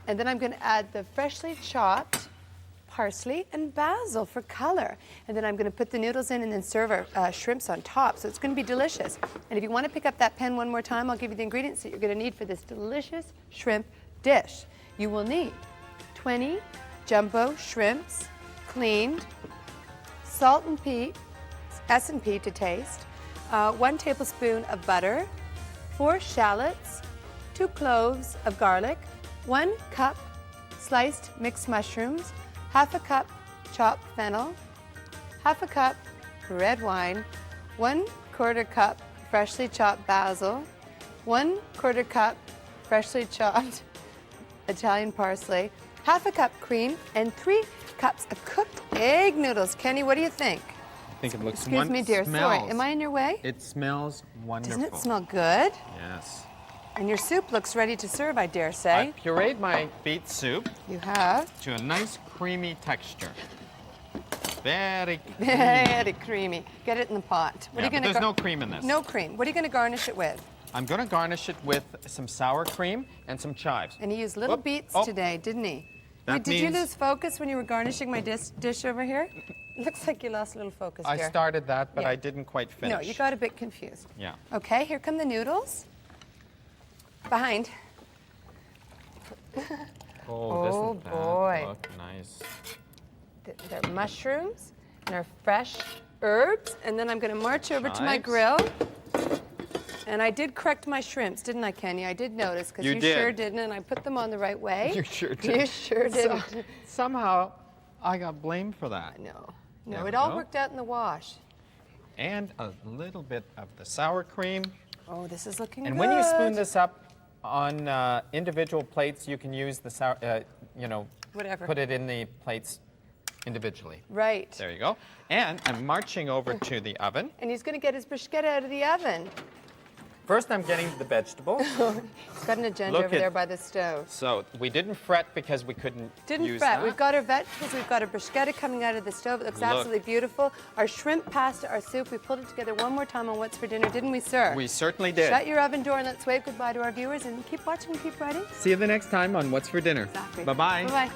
And then I'm going to add the freshly chopped parsley and basil for color. And then I'm going to put the noodles in and then serve our shrimps on top. So it's going to be delicious. And if you want to pick up that pen one more time, I'll give you the ingredients that you're going to need for this delicious shrimp dish. You will need 20 jumbo shrimps, cleaned, salt and pea, S&P to taste, 1 tablespoon of butter, 4 shallots, 2 cloves of garlic, 1 cup sliced mixed mushrooms, half a cup chopped fennel, half a cup red wine, 1/4 cup freshly chopped basil, 1/4 cup freshly chopped Italian parsley, half a cup cream, and 3 cups of cooked egg noodles. Kenny, what do you think? I think it looks Excuse me, dear. Sorry, am I in your way? It smells wonderful. Doesn't it smell good? Yes. And your soup looks ready to serve, I dare I say. pureed my beet soup You have. to a nice creamy texture. Very creamy. Very creamy. Get it in the pot. What Yeah, are you but going there's no cream in this. No cream. What are you going to garnish it with? I'm going to garnish it with some sour cream and some chives. And he used little Whoop. beets Oh. today, didn't he? That Did you means- lose focus when you were garnishing my dish over here? Looks like you lost a little focus, I dear. started that, but Yeah. I didn't quite finish. No, you got a bit confused. Yeah. Okay, here come the noodles. Behind. Oh, Oh, doesn't boy. that look nice? They're mushrooms and our fresh herbs. And then I'm going to march over to my Chives. grill. And I did correct my shrimps, didn't I, Kenny? I did notice, because You you did. sure didn't, and I put them on the right way. You sure did. You sure didn't. Somehow, I got blamed for that. No, There no, we it all go. worked out in the wash. And a little bit of the sour cream. Oh, this is looking And good. when you spoon this up on individual plates, you can use the sour, Whatever. put it in the plates individually. Right. There you go. And I'm marching over to the oven. And he's going to get his bruschetta out of the oven. First, I'm getting the vegetables. He's got an agenda Look over at- there by the stove. So we didn't fret because we couldn't Didn't use fret. that. We've got our vegetables. We've got our bruschetta coming out of the stove. It looks Look. absolutely beautiful. Our shrimp pasta, our soup. We pulled it together one more time on What's for Dinner, didn't we, sir? We certainly did. Shut your oven door and let's wave goodbye to our viewers and keep watching, keep writing. See you the next time on What's for Dinner. Exactly. Bye-bye. Bye-bye.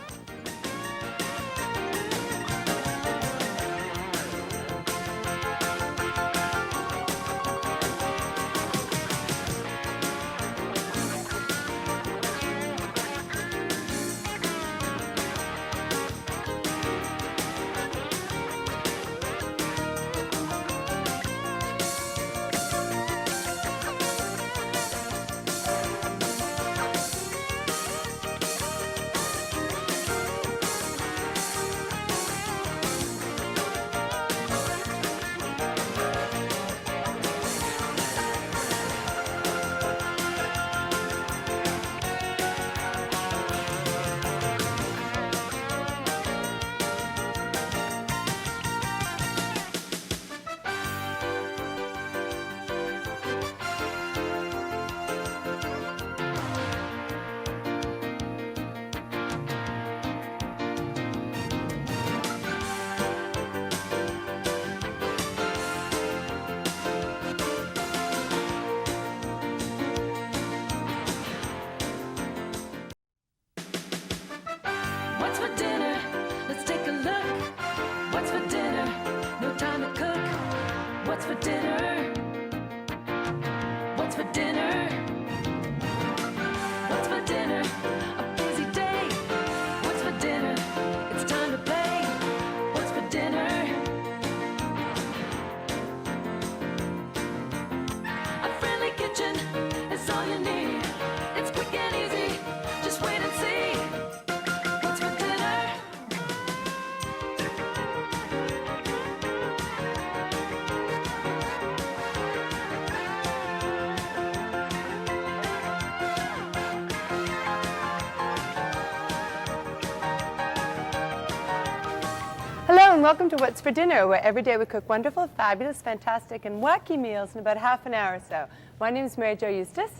and welcome to What's for Dinner, where every day we cook wonderful, fabulous, fantastic, and wacky meals in about half an hour or so. My name is Mary Jo Eustace.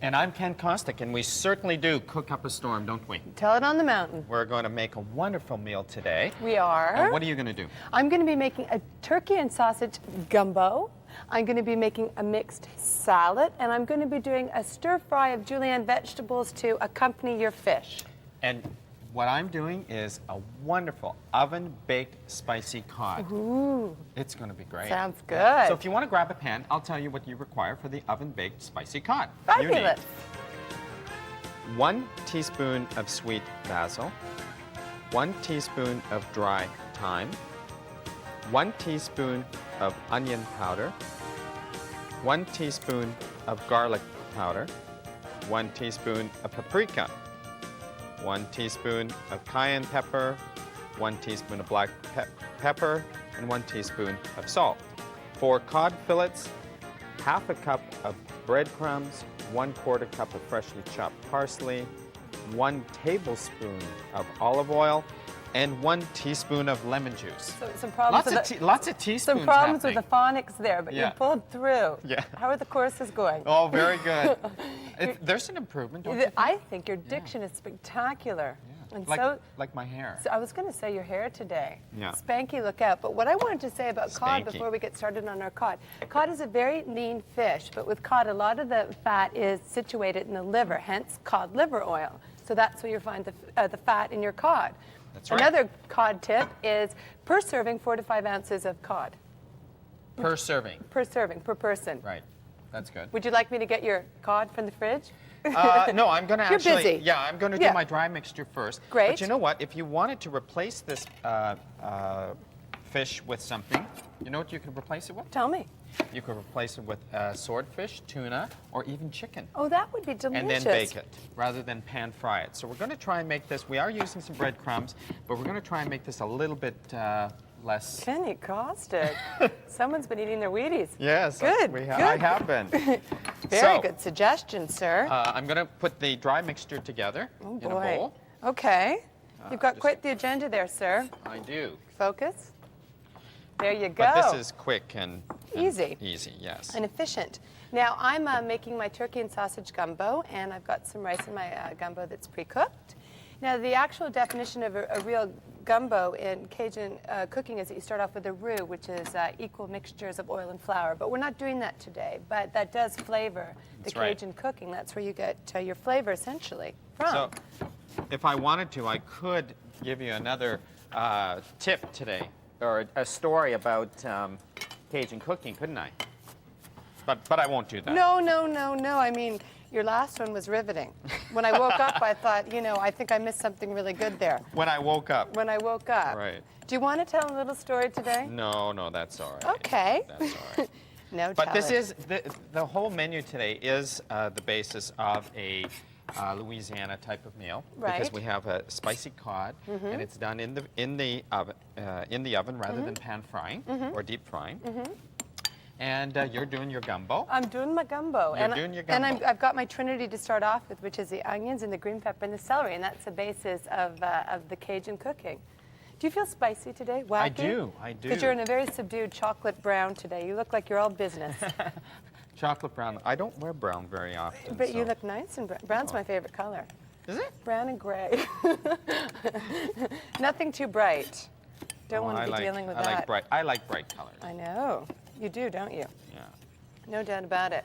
And I'm Ken Kostick, and we certainly do cook up a storm, don't we? Tell it on the mountain. We're going to make a wonderful meal today. We are. And what are you going to do? I'm going to be making a turkey and sausage gumbo. I'm going to be making a mixed salad, and I'm going to be doing a stir fry of julienne vegetables to accompany your fish. And what I'm doing is a wonderful oven-baked spicy cod. Ooh. It's going to be great. Sounds good. So if you want to grab a pan, I'll tell you what you require for the oven-baked spicy cod. Fabulous. You need 1 teaspoon of sweet basil, 1 teaspoon of dry thyme, 1 teaspoon of onion powder, 1 teaspoon of garlic powder, 1 teaspoon of paprika, 1 teaspoon of cayenne pepper, 1 teaspoon of black pepper, and 1 teaspoon of salt. For cod fillets, half a cup of breadcrumbs, 1/4 cup of freshly chopped parsley, 1 tablespoon of olive oil, and 1 teaspoon of lemon juice. So, some problems Lots of teaspoons Some problems happening. with the phonics there, but Yeah. you pulled through. Yeah. How are the courses going? Oh, very good. There's an improvement, don't you think? I think your diction is spectacular. Yeah. And like my hair. so I was going to say your hair today. Yeah. Spanky, look out. But what I wanted to say about cod Spanky. before we get started on our cod. Cod is a very lean fish, but with cod, a lot of the fat is situated in the liver, hence cod liver oil. So that's where you find the fat in your cod. That's right. Another cod tip is per serving 4 to 5 ounces of cod. Per serving. Per serving, per person. Right. That's good. Would you like me to get your cod from the fridge? No, I'm going to You're actually. busy. Yeah, I'm going to Yeah. do my dry mixture first. Great. But you know what? If you wanted to replace this fish with something, you know what you could replace it with? Tell me. You could replace it with swordfish, tuna, or even chicken. Oh, that would be delicious. And then bake it rather than pan fry it. So we're going to try and make this. We are using some breadcrumbs, but we're going to try and make this a little bit less. Kenny Caustic. Someone's been eating their Wheaties. Yes, Good, I have been. Very So, good suggestion, sir. I'm going to put the dry mixture together Oh, in a boy. bowl. Okay. You've got just- quite the agenda there, sir. I do. Focus. There you go. But this is quick and Easy. Easy, yes. And efficient. Now, I'm making my turkey and sausage gumbo, and I've got some rice in my gumbo that's pre-cooked. Now, the actual definition of a real gumbo in Cajun cooking is that you start off with a roux, which is equal mixtures of oil and flour. But we're not doing that today. But that does flavor the That's right. Cajun cooking. That's where you get your flavor, essentially, from. So, if I wanted to, I could give you another tip today, or a story about Cajun cooking, couldn't I? But I won't do that. No. I mean, your last one was riveting. When I woke up, I thought, I think I missed something really good there. When I woke up. When I woke up. Right. Do you want to tell a little story today? No, that's all right. Okay. That's all right. No, But tell this it. is, the whole menu today is the basis of a Louisiana type of meal. Because Right. we have a spicy cod, and it's done in the oven rather than pan frying or deep frying. And you're doing your gumbo. I'm doing my gumbo. You're doing your gumbo. And I've got my trinity to start off with, which is the onions and the green pepper and the celery, and that's the basis of the Cajun cooking. Do you feel spicy today? Wacky? I do. Because you're in a very subdued chocolate brown today. You look like you're all business. Chocolate brown. I don't wear brown very often. But you so- look nice in brown. Brown's my favorite color. Is it? Brown and gray. Nothing too bright. Don't Oh, want to be dealing with that. I like bright colors. I know. You do, don't you? Yeah. No doubt about it.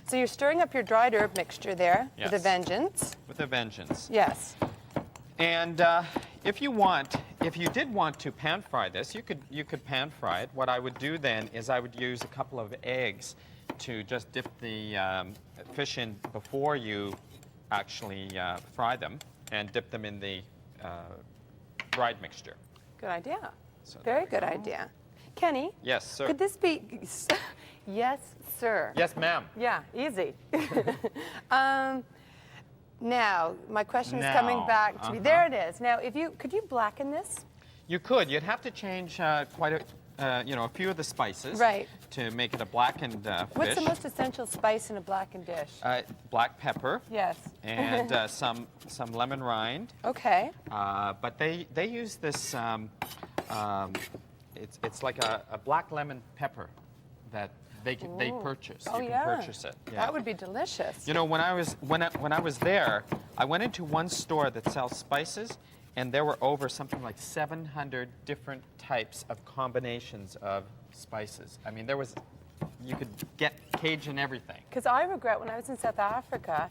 So you're stirring up your dried herb mixture there with a Yes. vengeance. With a vengeance. Yes. And if you did want to pan fry this, you could pan fry it. What I would do then is I would use a couple of eggs to just dip the fish in before you actually fry them, and dip them in the dried mixture. Good idea. So Very there good we go. idea. Kenny? Yes, sir. Could this be... Yes, sir. Yes, ma'am. Yeah, easy. Now, my question is coming Now, back to me. There it is. Now, could you blacken this? You could. You'd have to change quite a few of the spices. Right. To make it a blackened fish. What's the most essential spice in a blackened dish? Black pepper. Yes. And some lemon rind. Okay. But they use this it's like a black lemon pepper that they purchase. Oh, you yeah. can purchase it. Yeah. That would be delicious. You know, when I was there, I went into one store that sells spices, and there were over something like 700 different types of combinations of spices. I mean, you could get Cajun everything. Because I regret when I was in South Africa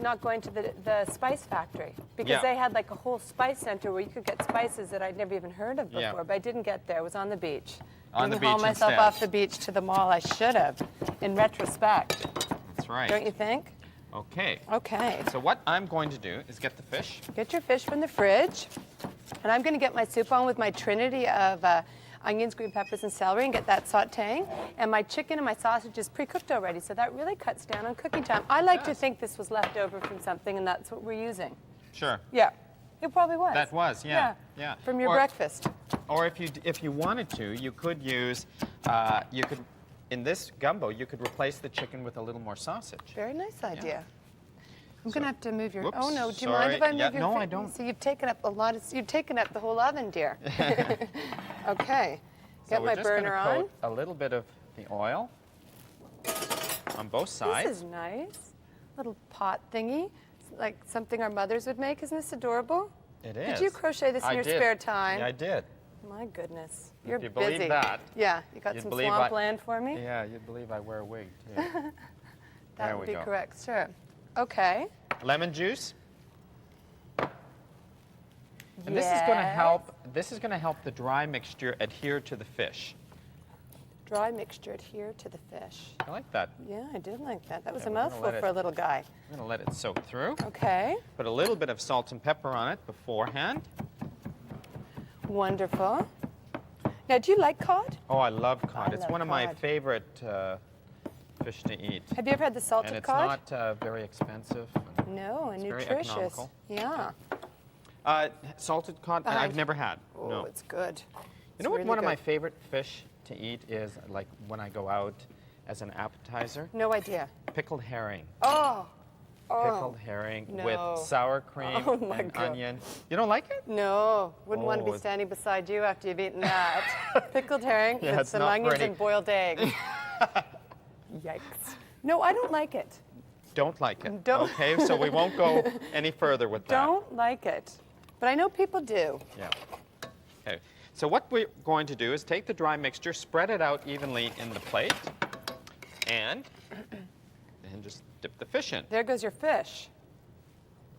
not going to the spice factory, because Yeah. they had like a whole spice center where you could get spices that I'd never even heard of before. Yeah. But I didn't get there. I was on the beach. On the Didn't haul beach myself instead. off the beach to the mall. I should have, in retrospect. That's right. Don't you think? Okay. Okay. So what I'm going to do is get the fish. Get your fish from the fridge, and I'm going to get my soup on with my trinity of onions, green peppers, and celery, and get that sautéing. And my chicken and my sausage is pre-cooked already, so that really cuts down on cooking time. I like to think this was left over from something, and that's what we're using. Sure. Yeah, it probably was. That was, yeah. Yeah. From your Or- breakfast. Or if you wanted to, you could use, in this gumbo, you could replace the chicken with a little more sausage. Very nice idea. I'm going to have to move your. Whoops, Oh no! Do you sorry. mind if I move Yeah, your? no, I don't. So you've taken up a lot of. You've taken up the whole oven, dear. Okay. So Get we're my just gonna burner on. coat a little bit of the oil on both sides. This is nice. Little pot thingy. It's like something our mothers would make. Isn't this adorable? It is. Did you crochet this in I your did. spare time? Yeah, I did. My goodness. You're you busy. believe that, Yeah. You got you'd some believe swampland for me? Yeah, you'd believe I wear a wig too. That There would we be go. correct. Sure. Okay. Lemon juice. And this is going to Yes. help. This is going to help the dry mixture adhere to the fish. Dry mixture adhere to the fish. I like that. Yeah, I did like that. That was Yeah, a we're gonna mouthful let it- for a little guy. I'm going to let it soak through. Okay. Put a little bit of salt and pepper on it beforehand. Wonderful. Now, do you like cod? Oh, I love cod. I It's love one of my cod. favorite fish to eat. Have you ever had the salted And it's cod? not very expensive. No, and very nutritious. economical. Yeah. Salted cod, Uh-huh. I've never had. Oh, No. it's good. You know what really one of my good. favorite fish to eat is, like when I go out as an appetizer? No idea. Pickled herring. Oh. Pickled herring no. with sour cream Oh, my and God. onion. You don't like it? No, wouldn't want to Oh, be standing beside you after you've eaten that. Pickled herring Yeah, with it's some not for onions any- and boiled eggs. Yikes. No, I don't like it. Don't like it. Don't. Okay, so we won't go any further with that. Don't like it. But I know people do. Yeah. Okay. So what we're going to do is take the dry mixture, spread it out evenly in the plate, and then just dip the fish in. There goes your fish.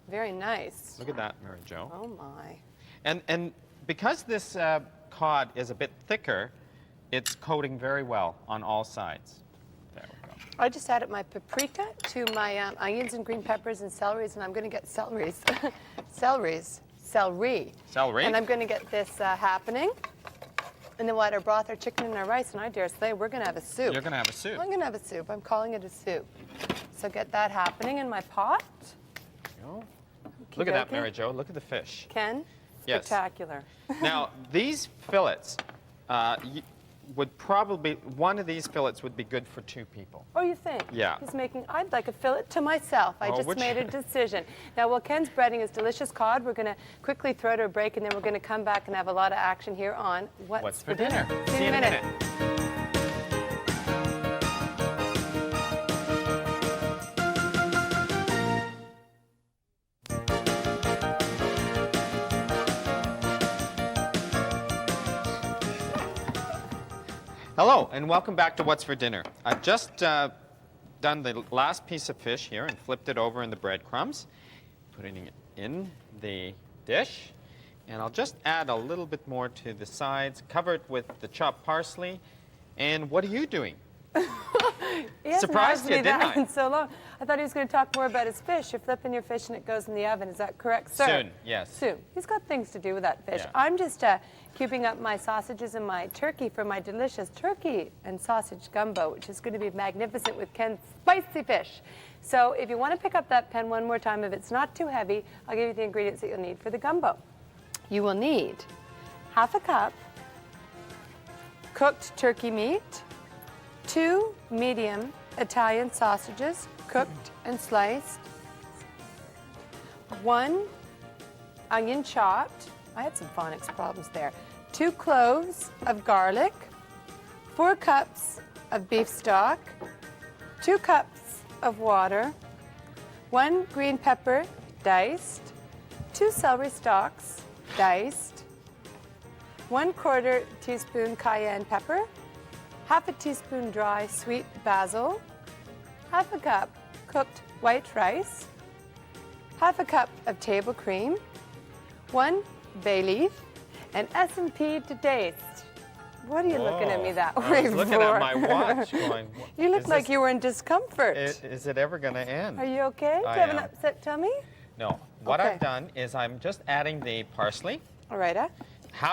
Very nice. Look at that, Mary Jo. Oh my. And because this cod is a bit thicker, it's coating very well on all sides. There we go. I just added my paprika to my onions and green peppers and celeries, and I'm going to get celery. Celery. And I'm going to get this happening. And then we'll add our broth, our chicken, and our rice, and I dare say we're going to have a soup. You're going to have a soup. I'm going to have a soup. I'm calling it a soup. So get that happening in my pot. Go. Look at that, Okey-dokey. Mary Jo. Look at the fish. Ken? Yes. Spectacular. Now, these fillets would probably, one of these fillets would be good for 2 people. Oh, you think? Yeah. He's making, I'd like a fillet to myself. I Oh, just which- made a decision. Now, while Ken's breading his delicious cod, we're going to quickly throw to a break, and then we're going to come back and have a lot of action here on What's for dinner? See you in a minute. Hello, and welcome back to What's for Dinner. I've just done the last piece of fish here and flipped it over in the breadcrumbs, putting it in the dish. And I'll just add a little bit more to the sides, cover it with the chopped parsley. And what are you doing? He hasn't Surprised asked you, me didn't that I? in so long. I thought he was going to talk more about his fish. You're flipping your fish and it goes in the oven. Is that correct, sir? Soon, yes. Soon. He's got things to do with that fish. Yeah. I'm just cubing up my sausages and my turkey for my delicious turkey and sausage gumbo, which is going to be magnificent with Ken's spicy fish. So if you want to pick up that pen one more time, if it's not too heavy, I'll give you the ingredients that you'll need for the gumbo. You will need half a cup cooked turkey meat, 2 medium Italian sausages, cooked and sliced, 1 onion chopped. I had some phonics problems there. 2 cloves of garlic, 4 cups of beef stock, 2 cups of water, 1 green pepper diced, 2 celery stalks diced, 1/4 teaspoon cayenne pepper, half a teaspoon dry sweet basil, half a cup cooked white rice, half a cup of table cream, 1 bay leaf, and S&P to taste. What are you looking at me that way I was looking for? at my watch going, You look is like this- you were in discomfort. Is it ever going to end? Are you okay? Do I you have an am. upset tummy? No. What Okay. I've done is I'm just adding the parsley. All right.